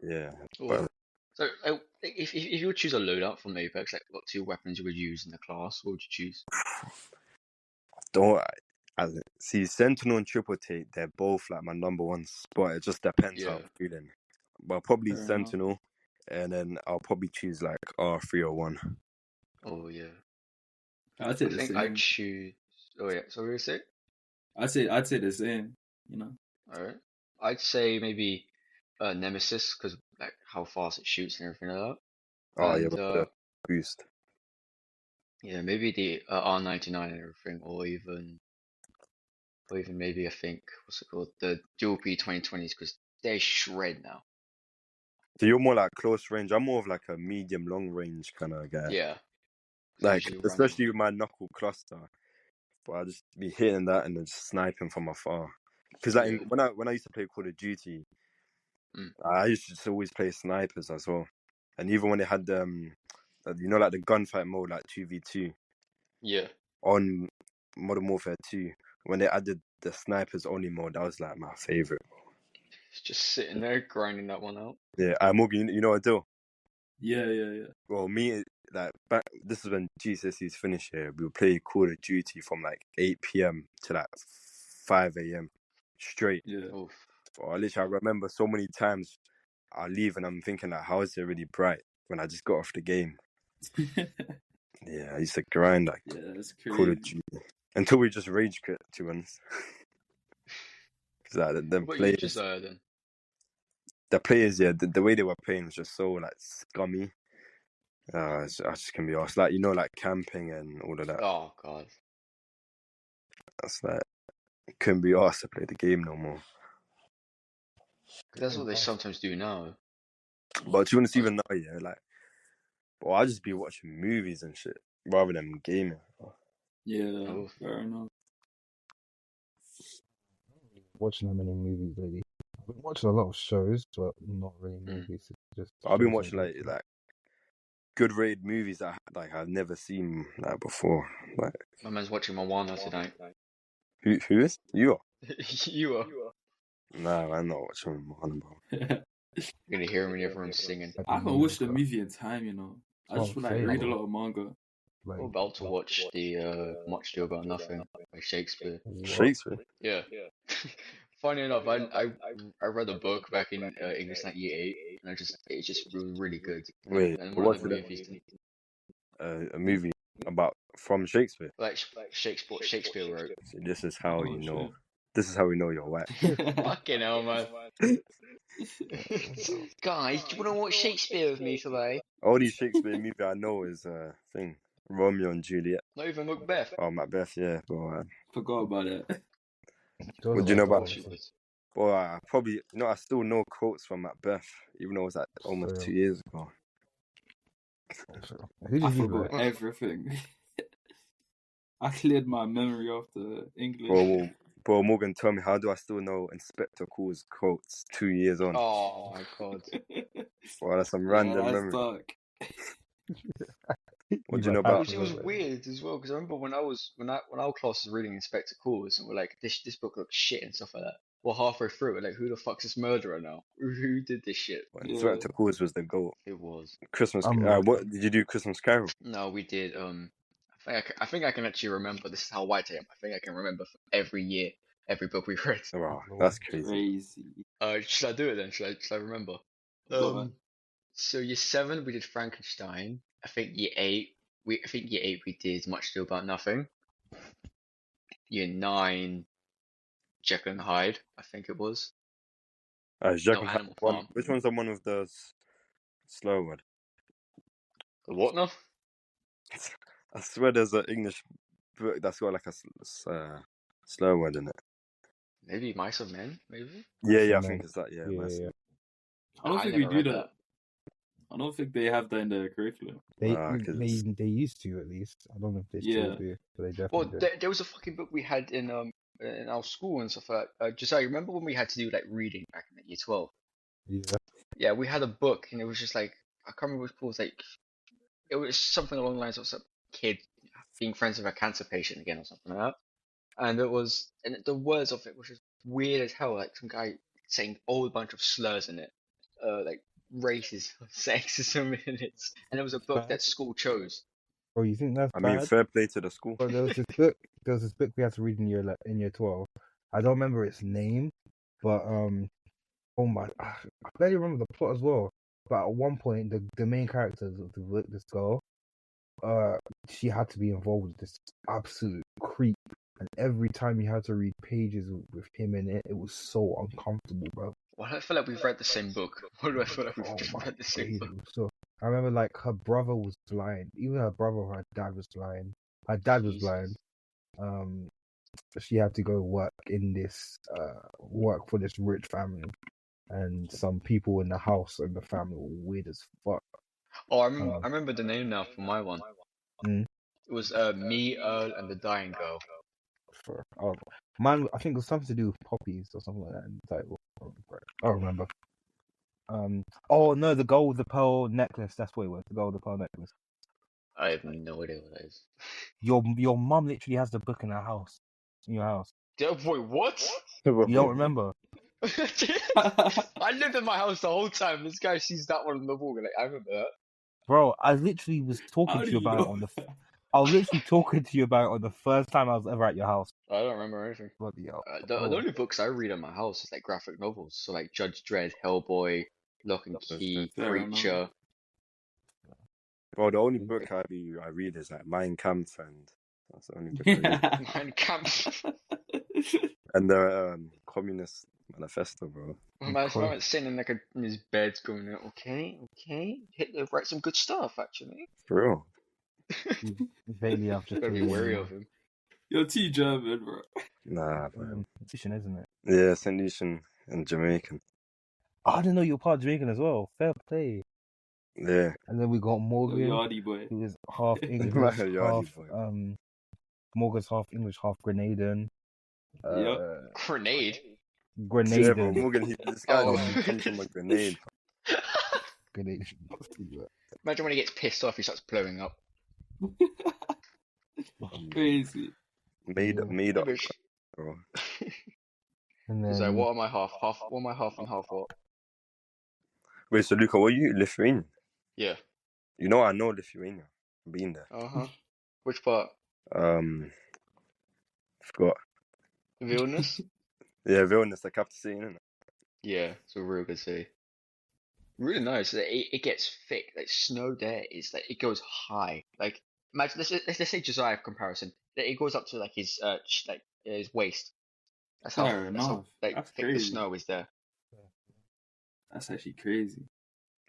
Yeah. But So if you would choose a loadout from Apex, like what two weapons you would use in the class, what would you choose? see, Sentinel and Triple Take, they're both like my number one spot. It just depends how I'm feeling. But probably Fair Sentinel, and then I'll probably choose like R301. Oh yeah. I'd say I the think same. I'd choose. Oh yeah. So what were you say? I'd say the same. You know. All right. I'd say maybe Nemesis because like how fast it shoots and everything like that. Oh And yeah, but the boost. yeah, maybe the R99 and everything, or even maybe I think what's it called, the dual P2020s because they shred now. So you're more like close range. I'm more of like a medium long range kind of guy. Yeah. Like especially with my knuckle cluster, but I just be hitting that and then just sniping from afar. Because like when I used to play Call of Duty, I used to just always play snipers as well. And even when they had like the gunfight mode, like 2v2. Yeah. On Modern Warfare 2, when they added the snipers only mode, that was like my favorite. Just sitting there grinding that one out. Yeah, Morgan, you know what I do? Yeah. Well, me, like, this is when GCSEs finish here. We would play Call of Duty from like 8 p.m. to like 5 a.m. straight. Yeah. I remember so many times I leave and I'm thinking like, how is it really bright when I just got off the game? Yeah, I used to grind like that's Call of crazy. Duty until we just rage quit, to be honest. Because like, the What you players, then? the players, yeah, the way they were playing was just so like scummy. I just can be asked, like, you know, like camping and all of that. Oh god. That's like, couldn't be asked to play the game no more. That's what they sometimes do now. But to be honest, even now, yeah, like, well, I'll just be watching movies and shit rather than gaming. Yeah, fair enough. Watching that many movies lately. I've been watching a lot of shows, but not really movies. Just I've been shows watching like good rated movies that like I've never seen like before. Like, My man's watching Moana tonight. who is you? You are. Nah, I'm not watching Moana, bro. You're gonna hear him when everyone's singing. I haven't watched the movie in time, you know. I just Oh, like same, read a bro. lot of manga. Like, We're about to watch the Much Ado About Nothing by Shakespeare. Shakespeare? Yeah. Funny enough, I read a book back in English 98, and it's just really good. Wait, And one what's of the movies, a movie about from Shakespeare? like Shakespeare wrote. See, this is how you know. Shit. This is how we know you're white. Fucking hell, man. Guys, do you want to watch Shakespeare with me today? Only Shakespeare movie I know is thing Romeo and Juliet. Not even Macbeth. Oh, Macbeth, yeah. But Forgot about that. what do you know about? Stupid. Well, I probably, you know, I still know quotes from Macbeth, even though it was like almost 2 years ago. Who I did you forgot vote? everything. I cleared my memory after English. Bro, Morgan, tell me, how do I still know Inspector Cool's quotes 2 years on? Oh my god. Well, that's some random that's memory. dark. What do you know about? It was weird as well because I remember when our class was reading Inspector Calls and we're like, this book looks shit and stuff like that. Well, halfway through, we're like, who the fuck's this murderer now? Who did this shit? Well, Inspector Cool's was the goat. It was. Christmas. What did you do? Christmas Carol? No, we did. I think I can actually remember. This is how white I am. I think I can remember from every year, every book we read. Wow, that's crazy. Should I do it then? Should I remember? So year 7 we did Frankenstein. I think year 8 we did Much Ado About Nothing. Year 9 Jekyll and Hyde, I think it was. Jekyll No, and Animal Hyde. Farm. Which one's the one with the slow word? The what now? I swear there's an English book that's got like a slow word in it. Maybe Mice of Men, maybe? Yeah, I think it's that, yeah. I don't think we do that. I don't think they have that in the curriculum. They used to, at least. I don't know if they still do, but they definitely do. There was a fucking book we had in our school and stuff like that. Josiah, remember when we had to do like reading back in year 12? Yeah, we had a book and it was just like, I can't remember what it was called, like, it was something along the lines of some kid being friends with a cancer patient again or something like that. And the words of it was just weird as hell, like some guy saying a whole bunch of slurs in it, like racism, sexism in it, and it was a book that school chose. Oh, you think that's bad? I mean, fair play to the school. Well, there was this book we had to read in year 12. I don't remember its name, but oh my, I barely remember the plot as well. But at one point, the main character of the book, this girl, she had to be involved with this absolute creep, and every time you had to read pages with him in it, it was so uncomfortable, bro. Well, I feel like we've read the same book. Why do I feel like we've read the same book? So I remember like her brother was blind. Either her brother or her dad was blind. Her dad was blind. She had to go work for this rich family, and some people in the house and the family were weird as fuck. Oh, I remember the name now for my one. It was Me, Earl, and the Dying Girl. Mine, I think it was something to do with poppies or something like that in the title. I don't remember. Oh no, the girl with the pearl necklace. That's what it was. The girl with the pearl necklace. I have no idea what that is. Your mum literally has the book in her house. In your house. Wait, what? You don't remember? I lived in my house the whole time. This guy sees that one on the wall. Like, I remember that. Bro, I literally was talking to you about it on the. I was literally talking to you about it on the first time I was ever at your house. I don't remember anything. The only books I read in my house is like graphic novels. So like Judge Dredd, Hellboy, Lock and Key, Preacher. Bro, the only book I read is like Mein Kampf, and that's the only book I read. Mein Kampf. And the Communist Manifesto, bro. Man's sitting in his bed going, okay, Hitler writes some good stuff, actually. For real. Vaguely after Gotta be wary of him. You're too German, bro. Nah, bro. Position, isn't it? Yeah, St. Lucian and Jamaican. Oh, I didn't know you were part of Jamaican as well. Fair play. Yeah. And then we got Yo, Morgan, Yardy boy. who is half English, Yardy half boy. Morgan's half English, half Grenadian. Grenade? Yeah, bro, Grenadian. Morgan, this guy Oh. comes from a grenade. Grenadian. Imagine when he gets pissed off, he starts blowing up. Crazy. Made up, Rubbish. bro. And He's then like, what am I half? What am I half and half what? Wait, so Luca, what are you? Lithuanian? Yeah. You know, I know Lithuania. Been there. Uh-huh. Which part? Forgot. Vilnius? Yeah, Vilnius, the capital city, isn't it? Yeah, it's a real good city. Really nice. It gets thick. Like snow there is like it goes high. Like imagine let's say Josiah comparison. That it goes up to like his his waist. That's how Fair enough. like That's thick the crazy. snow is there. That's actually crazy.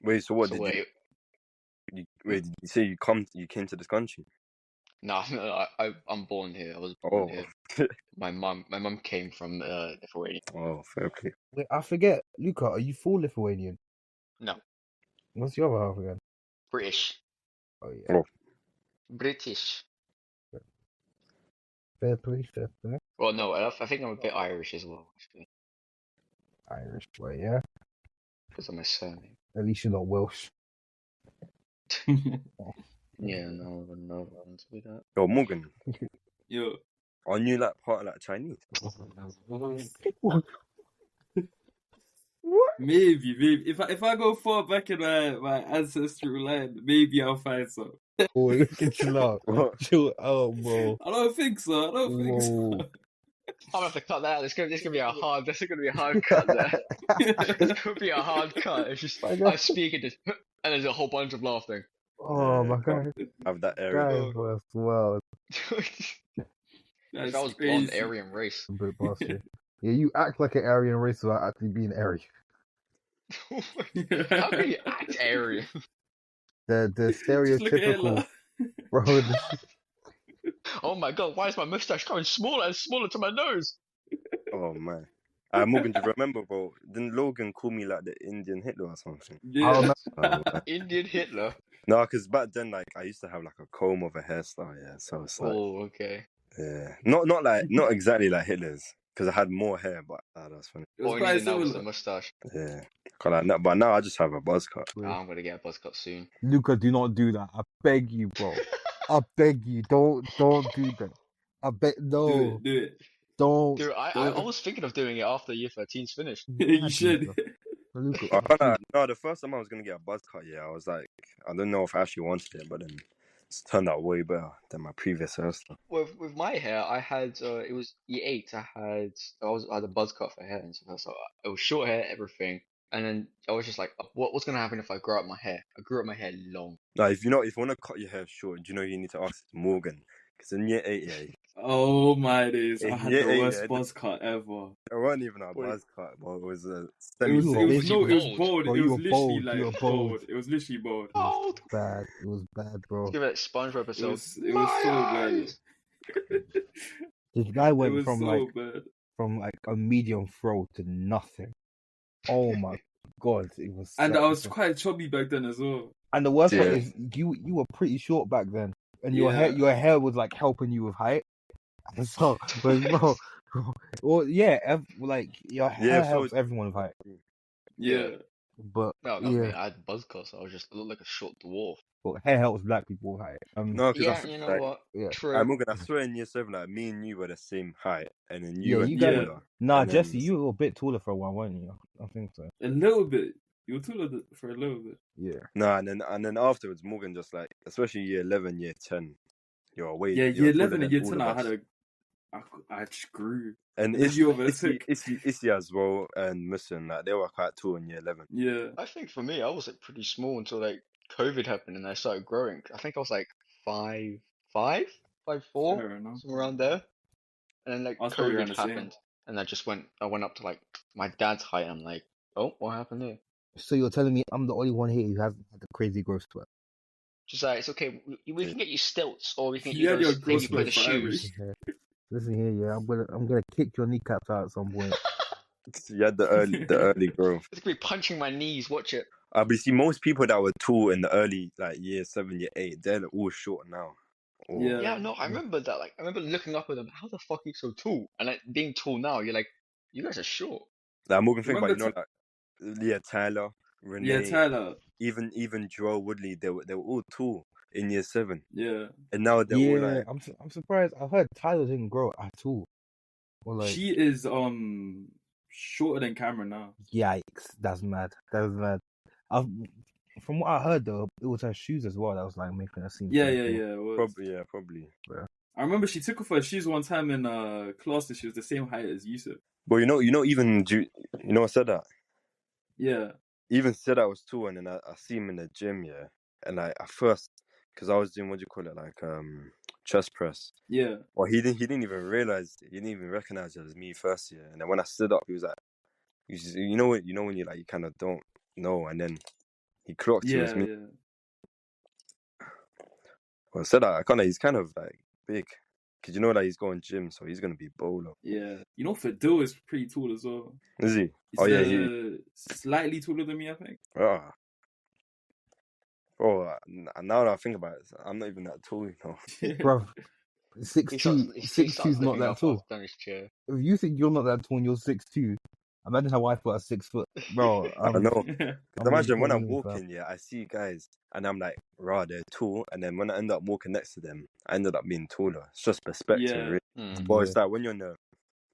Wait, so what So did did you say you came to this country? No, I'm born here. I was born here. My mum came from Lithuania. Oh, fair play. wait, I forget, Luca, are you full Lithuanian? No, What's your other half again? British. Oh yeah. Oh. British. Fair play, fair play. Well, no, I think I'm a bit Irish as well, actually, Irish boy, yeah. because of my surname. At least you're not Welsh. Yeah, no, I wouldn't do that. Yo, Morgan, Yo. aren't you like part of like Chinese? Maybe. If I go far back in my ancestral line, maybe I'll find some. Oh, you can chill out. What? Chill out, bro. I don't think so. I don't think so. Whoa. I'm gonna have to cut that out. This is gonna be a hard. This is gonna be a hard cut. There. It's gonna be a hard cut. It's just I speak and just and there's a whole bunch of laughing. Oh my god. Have that area. Guys was well. If That's I was blonde, crazy. Aryan race. A bit past you. Yeah, you act like an Aryan race without actually being Aryan. How can you act Aryan? The Just look at stereotypical, Hitler. bro. Oh my god, why is my mustache coming smaller and smaller to my nose? Oh man. Morgan, do you remember, bro? Didn't Logan call me like the Indian Hitler or something? Yeah. Oh, man. Indian Hitler. No, because back then, like, I used to have like a comb of a hairstyle, yeah. So it's like, Oh, okay. yeah, not exactly like Hitler's, because I had more hair, but that's funny. It was All you quite needed now was the similar. mustache. Yeah, but now I just have a buzz cut. I'm gonna get a buzz cut soon. Luca, do not do that. I beg you, bro. I beg you. Don't do that. I beg no. Do it. Don't. Dude, I was thinking of doing it after Year 13's finished. You should. Luca, No, the first time I was gonna get a buzz cut, yeah, I was like, I don't know if I actually wanted it, but then it's turned out way better than my previous hairstyle. With my hair, I had it was Year 8. I had a buzz cut for hair and stuff. So it was short hair, everything. And then I was just like, what's gonna happen if I grow up my hair? I grew up my hair long. Now, if you want to cut your hair short, do you know you need to ask Morgan? Because in Year 8, yeah, Oh my days! I Yeah, had yeah, the worst yeah. buzz cut ever. it wasn't even a Wait. buzz cut, but it was a It semi. was Basically bold. Bro, It you was were literally bold. like You were bold. bold. It was literally bold. Oh, bad. It was bad, bro. give it SpongeBob episode. It was so bad. eyes! This guy It went was from so bad. like a medium throw to nothing. Oh my god, it was. And such I a- was quite chubby back then as well. And the worst part Yeah. is you were pretty short back then, and Yeah. your hair was like helping you with height. And so, but bro, well, yeah, like your hair so- helps everyone with height. Yeah. But No, not yeah, me. I had buzz cuts. So I looked like a short dwarf. but hair helps black people with height. No, because Yeah, you know what? yeah. True. Morgan, I swear in Year 7, like, me and you were the same height, and then Yeah, you were you got- taller. Nah, And then- Jesse, you were a bit taller for a while, weren't you? I think so. A little bit. You were taller for a little bit. Yeah. Nah, and then afterwards, Morgan just like, especially Year 11, Year 10, you're way. Yeah, you're year taller 11 and than year all 10, of I us. had I just grew. And then you overtook. Issy as well, and Musson, like, they were quite tall in Year 11. Yeah. I think for me, I was like pretty small until like COVID happened and I started growing. I think I was like 5'5", 5'4", Fair enough. somewhere around there. And then like I was probably around COVID the same. happened, and I went up to like my dad's height. And I'm like, oh, what happened there? So you're telling me I'm the only one here who hasn't had the crazy growth spurt? Just like, it's okay. We can get you stilts, or we can get You you had your those growth thing you put in the spurt forever. shoes. Listen here, yeah. I'm gonna kick your kneecaps out at some point. You had the early growth. It's gonna be punching my knees. Watch it. But you see, most people that were tall in the early, like year 7, year 8, they're all short now. Oh. Yeah, no, I remember that. Like, I remember looking up at them. How the fuck are you so tall? And like being tall now, you're like, you guys are short. Like, I'm even thinking about, Remember Tyler, Renee, Yeah, Tyler. even Joel Woodley, they were all tall in year 7. Yeah. And now they're all Yeah, like, I'm surprised. I heard Tyler didn't grow at all. Or like, She is shorter than Cameron now. yikes, that's mad. That was mad. From what I heard though, it was her shoes as well that was like making her seem. Yeah. pretty It was. probably. I remember she took off her shoes one time in class and she was the same height as Yusuf. But even I said that. Yeah. Even said I was tall, and then I see him in the gym, yeah. And like at first, because I was doing like chest press. Yeah. Well, he didn't even realize, he didn't even recognize it as me first year. And then when I stood up, he was like, you know when you like you kind of don't know, and then he clocked it was me. Yeah. Well, I said that he's kind of like big, because you know that he's going gym, so he's gonna be bowler. Yeah. You know, Fadil is pretty tall as well. Is he? He's slightly taller than me, I think. Ah. Oh, now that I think about it, I'm not even that tall, you know. Bro, 6'2", He 6'2" is not looking that up tall. down his chair. If you think you're not that tall and you're 6'2", imagine how I feel at 6 foot, bro. I know. Imagine when I'm killing me, fam. walking, yeah, I see guys, and I'm like, rah, they're tall, and then when I end up walking next to them, I ended up being taller. It's just perspective, Yeah. really. Mm. But it's like when you're in the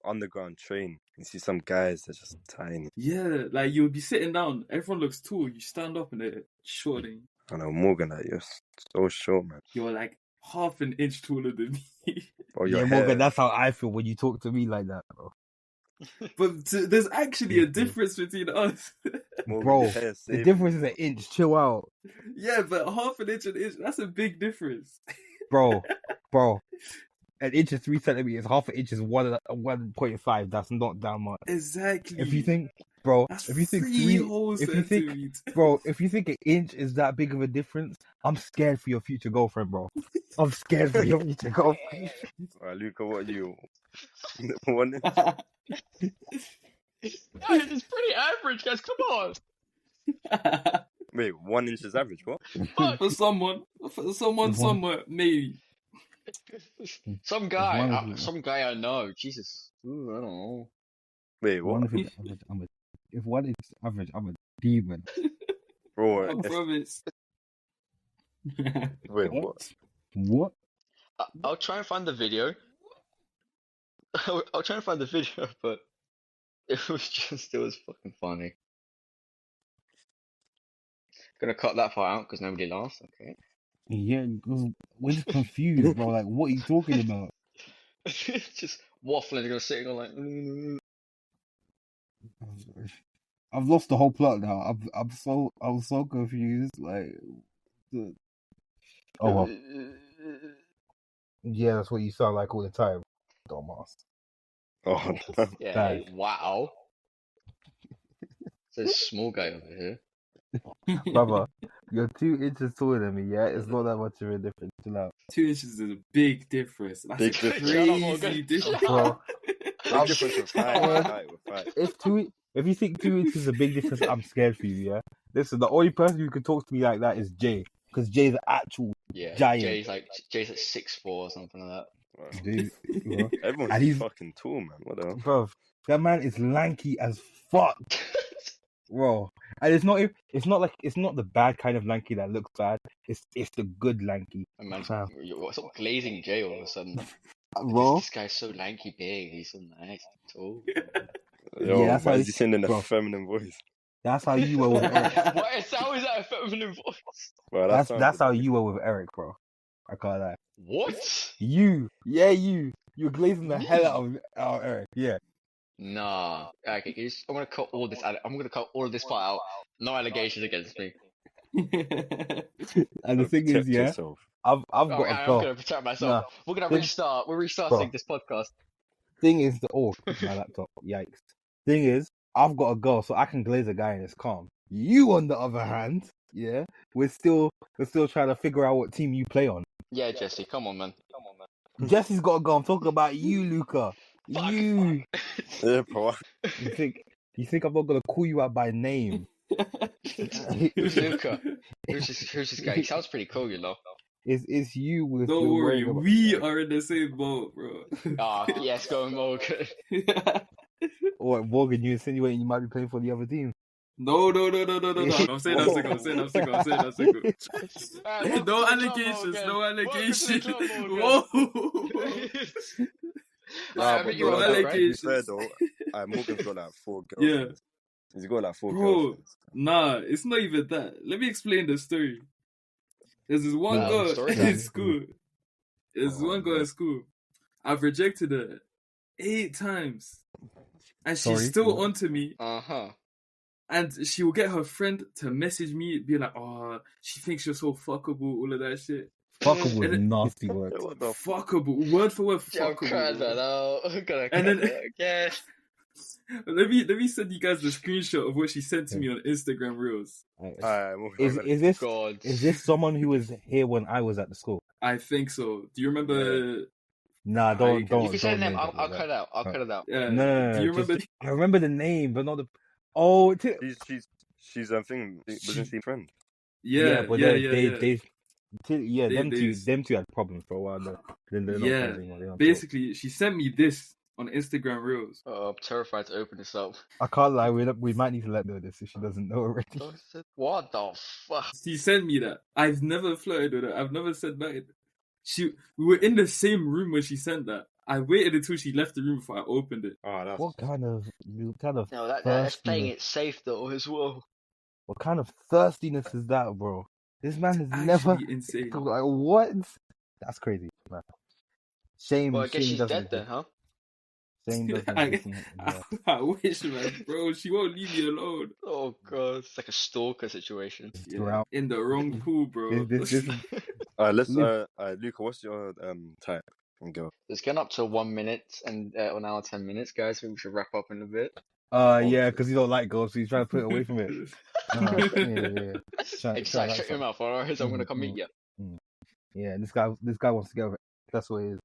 underground train, you see some guys that are just tiny. Yeah, like you'll be sitting down, everyone looks tall, you stand up and they're short than you. I know, Morgan, like, you're so short, man. You're like half an inch taller than me. Or Yeah, your Morgan, hair. that's how I feel when you talk to me like that, bro. But there's actually a difference between us. Morgan, Bro, your hair the saving difference you. is an inch. Chill out, Yeah, but half an inch and inch, that's a big difference. bro. An inch is 3 centimeters. Half an inch is 1.5. That's not that much. Exactly. If you think, bro, that's if you think 3 3, whole if you think, centimeters. bro, if you think an inch is that big of a difference, I'm scared for your future girlfriend, bro. I'm scared for your future girlfriend. Alright, Luca, what are you? 1 inch? It's pretty average, guys. Come on. Wait, 1 inch is average, what? Fuck. For someone somewhere, maybe. Some guy I know. Jesus. Ooh, I don't know. Wait, what? If one is average, I'm a demon. Bro, I promise. wait, what? What? I'll try and find the video. I'll try and find the video, but it was fucking funny. Gonna cut that part out because nobody laughs. Okay. Yeah, we're just confused, bro. Like, what are you talking about? Just waffling, gonna sit and go like. I've lost the whole plot now. I'm so confused. Like, oh well. Yeah, that's what you sound like all the time, dumbass. Oh, no. Yeah. Bad. Wow. It's a small guy over here. Brother, you're 2 inches taller than me, yeah? It's not that much of a difference. Chill out. 2 inches is a big difference. That's Big a difference. Shut up, crazy Morgan. difference. Bro, Big difference with height. if you think 2 inches is a big difference, I'm scared for you, yeah? Listen, the only person who can talk to me like that is Jay. Because Jay's an actual Yeah. giant. Jay's like 6'4" or something like that. Wow. dude. Bro. Everyone's And he's- fucking tall, man. What the hell? Bro, that man is lanky as fuck. Bro. And it's not the bad kind of lanky that looks bad. It's the good lanky. And man, Wow. what's up glazing Jay all of a sudden? Bro, This guy's so lanky big. He's so nice, tall. Yo, that's why how is he saying in a bro. feminine voice? that's how you were with Eric. What? How is that a feminine voice? Well, That's how you were with Eric, bro. I can't lie. What? You. You're glazing the hell out of Eric. Yeah. Nah. Okay, I'm gonna cut all this out. I'm gonna cut all of this part out. No allegations against me. And the thing is, Protect yeah, yourself. I've got a I'm girl. gonna protect myself. Nah, We're gonna thing- restart. We're restarting Bro. this podcast. Thing is, my laptop. Yikes. Thing is, I've got a girl, so I can glaze a guy and it's calm. You, on the other hand, yeah, we're still trying to figure out what team you play on. Yeah, Jesse, come on, man. Jesse's got to go. I'm talking about you, Luca. Fuck. You. Yeah, bro. You think I'm not gonna call you out by name? Who's Luca? Who's this guy? He sounds pretty cool, you know. It's you with. Don't we're worry, worrying about- we are in the same boat, bro. Ah, yes, going Morgan. What, Morgan? You insinuating you might be playing for the other team? No. I'm saying I'm single. Welcome No to the allegations. club, No Morgan. allegations. Welcome to the club, Whoa. Nah, I but think you're bro, right, to be allegations. fair though, Morgan's got like 4 Yeah. girlfriends. He's got like 4 Bro, girlfriends. nah, it's not even that. Let me explain the story. There's this one Wow, girl story in time. school. There's Oh, one girl man. in school. I've rejected her 8 times. And she's Sorry, still what? onto me. Uh-huh. And she will get her friend to message me, be like, oh, she thinks you're so fuckable, all of that shit. Fuckable And is then- nasty word. What the Fuckable, word for word, Yeah, I'm fuckable. crying bro. that out. I'm gonna And cry then- that again. Let me send you guys the screenshot of what she sent to me on Instagram Reels. Is God. this someone who was here when I was at the school? I think so. Do you remember? Nah, You don't can- You can say the don't name. name I'll drop like cut it out. I'll cut it out. Yeah. No, Do you remember? just- I remember the name, but not the. Oh, She's thing. Wasn't she friend? Yeah, but yeah. them two had problems for a while. Though. They're not Yeah, friends anymore, they don't talk. Basically, she sent me this on Instagram Reels. Oh, I'm terrified to open this up. I can't lie. We might need to let know this if she doesn't know already. What the fuck? She sent me that. I've never flirted with her. I've never said that. We were in the same room when she sent that. I waited until she left the room before I opened it. Oh, that's What kind of No, that's playing thirstiness? it safe though as well. What kind of thirstiness is that, bro? This man has Actually never. insane. Like what? That's crazy, man. Shame. Well, I guess shame she's doesn't dead then, exist. huh? Shame doesn't I, exist. Yeah. I wish, man, bro. She won't leave me alone. Oh god, it's like a stalker situation. Throughout. In the wrong pool, bro. This let's Live- Luca, what's your type and girl? It's getting up to 1 minute and 1 hour 10 minutes, guys. I think we should wrap up in a bit. Yeah, because he don't like girls, so he's trying to put it away from it. Yeah. Try Exactly. that Shut your mouth, alright? I'm gonna come meet you. Yeah, this guy wants to get over it. That's what it is.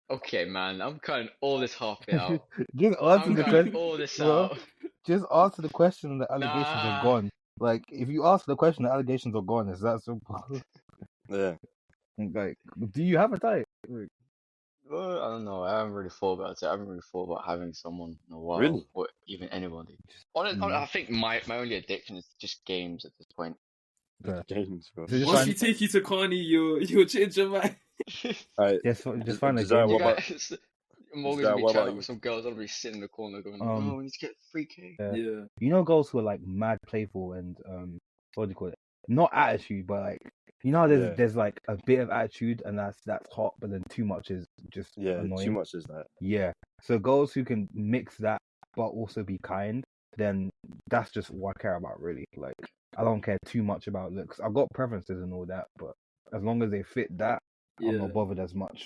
Okay, man. I'm cutting all this half bit out. Just answer I'm the cutting question. all this Bro. out. Just answer the question and the allegations Nah. are gone. Like, if you answer the question, the allegations are gone. It's that simple. Yeah. Like, do you have a type? Well, I don't know. I haven't really thought about it. I haven't really thought about having someone in a while, Really? or even anybody. I think my only addiction is just games at this point. Yeah. Games, bro. So just Once find, we take you to Carney, you'll change your mind. Alright, just find a Desire, game. You what about- guys, Morgan's gonna be what chatting about up you? with some girls. I'll be sitting in the corner going, Um, "Oh, we need to get 3K." Yeah. Yeah. You know, girls who are like mad playful and what do you call it? Not attitude, but like how there's like a bit of attitude and that's hot, but then too much is just annoying. too much is that. Yeah. So girls who can mix that but also be kind, then that's just what I care about really. Like I don't care too much about looks. I've got preferences and all that, but as long as they fit that, I'm Yeah. not bothered as much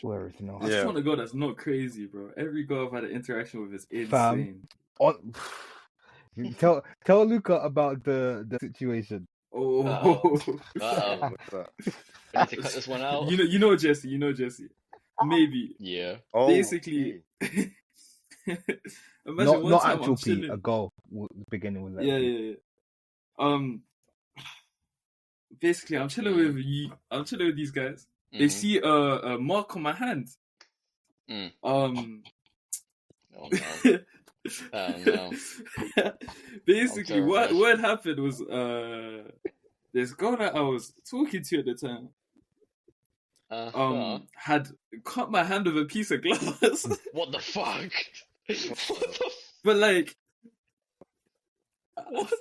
with everything else. I just want a girl that's not crazy, bro. Every girl I've had an interaction with is insane. Fam. Tell Luca about the situation. Oh. Uh-oh. What's that? We need to cut this one out. You know Jesse. Maybe. Yeah. Oh, Basically. Imagine Not one time actual I'm P, chilling. a goal beginning with that. Yeah. Basically, I'm chilling with you. I'm chilling with these guys. They Mhm. see a mark on my hand. Mm. Oh no. Oh no. Basically, I'm terrified. what happened was this girl that I was talking to at the time had cut my hand with a piece of glass. What the fuck? What the But like, what?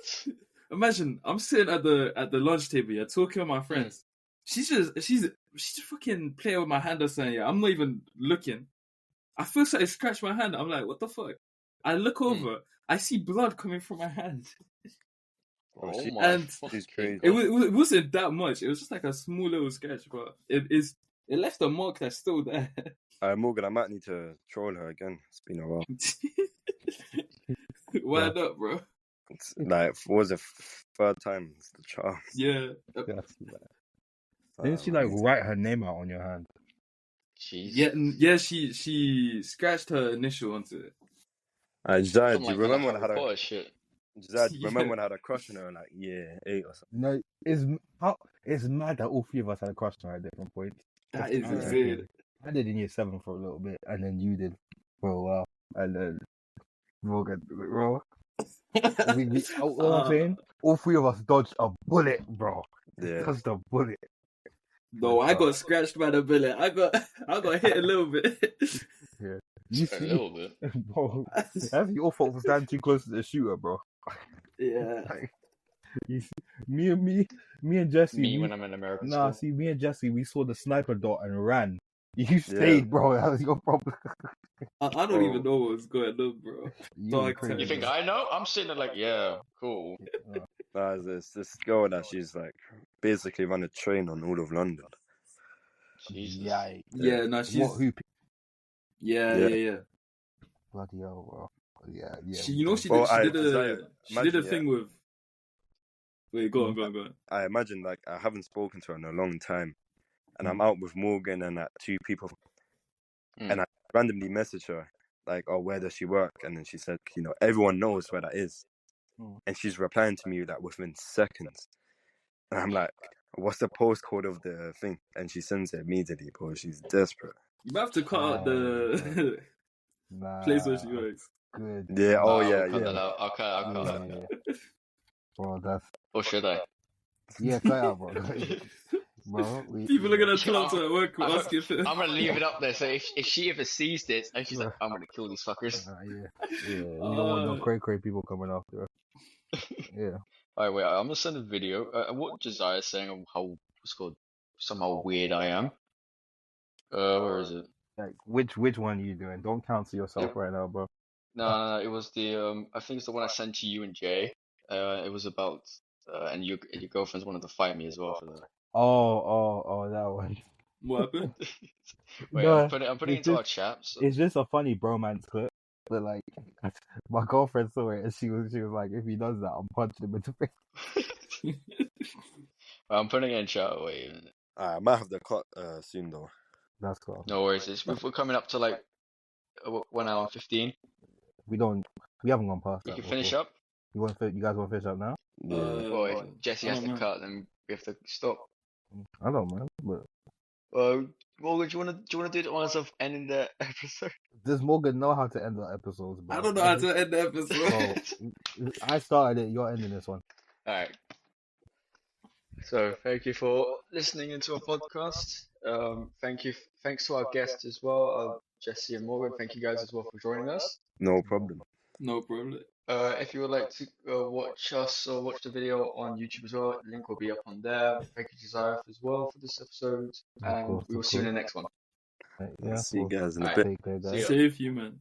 imagine I'm sitting at the lunch table, yeah, talking with my friends. She's just fucking playing with my hand or something. Yeah, I'm not even looking. I feel like I scratch my hand. I'm like, what the fuck? I look over. I see blood coming from my hand. Oh my And she's fucking crazy. god. it wasn't that much. It was just like a small little sketch, but it left a mark that's still there. Morgan, I might need to troll her again. It's been a while. Why not, bro? It's like, what was the third time? It's the charm. Yeah. Yes. Didn't she like write her name out on your hand? Jesus. Yeah. She scratched her initial onto it. Jazad, Something do you like remember when I Harry had Potter shit. Jazad, Yeah. remember when I had a crush on her like year 8 or something? No, it's mad that all three of us had a crush on her at different points. That It's is actually insane. crazy. I did in year 7 for a little bit, and then you did for a while, and then Morgan, bro. All I'm saying, all three of us dodged a bullet, bro. Yeah. Dodged a bullet. No, I got scratched by the bullet. I got hit a little bit. You Just a see, little bit. bro, that's your fault for standing too close to the shooter, bro. Yeah. You see, me and Jesse. Me when I'm in American Nah, school. see, me and Jesse, we saw the sniper dot and ran. You stayed, bro. That was your problem. I don't even know what's going on, bro. You were Dark crazy. You think I know? I'm sitting there like, yeah, cool. There's this girl that she's like basically run a train on all of London. Jesus. Yeah, no, she's What? Who? yeah. Bloody hell, bro. Yeah. She did a thing with. Wait, go on. I imagine like I haven't spoken to her in a long time, and I'm out with Morgan and like 2 people, and I randomly message her like, "Oh, where does she work?" And then she said, everyone knows where that is, and she's replying to me like within seconds, and I'm like, "What's the postcode of the thing?" And she sends it immediately, bro. She's desperate. You have to cut out the place where she works. Good. Yeah. Oh yeah. I'll cut that out. I'll cut that. Yeah. Bro, that's. Or should I? Yeah, cut out, bro. Bro, People are gonna turn up to work asking for. I'm gonna leave it up there. So if she ever sees this and she's like, I'm gonna kill these fuckers. Yeah. You don't want no cray people coming after her. Yeah. Alright, wait. I'm gonna send a video. What Josiah is saying of how it's called somehow weird I am. Where is it? Like, which one are you doing? Don't cancel yourself right now, bro. No, it was the I think it's the one I sent to you and Jay. It was about and your girlfriend's wanted to fight me as well for that. Oh, that one. What happened? Wait, No, I'm putting it into our chat. So. It's just a funny bromance clip, but like, my girlfriend saw it and she was like, if he does that, I'm punching him in the face. I'm putting it in chat. Wait a minute. I might have the cut soon though. That's cool. No worries. We're coming up to like 1 hour and 15. We haven't gone past You that. can finish up. You guys want to finish up now? Yeah. Well, if Jesse has to cut, then we have to stop. I don't know, but Morgan, do you wanna do the honors of ending the episode? does Morgan know how to end the episodes, bro? I don't know how to end the episode. So, I started it. You're ending this one. All right. So thank you for listening into our podcast. Thanks to our guests as well, Jesse and Morgan. Thank you guys as well for joining us. No problem. No problem. If you would like to watch us or watch the video on YouTube as well, the link will be up on there. Thank you, Josiah, as well for this episode, and we will see you in the next one. Yeah, See you guys in a Alright. bit. Take care, guys. See ya. Safe, you man.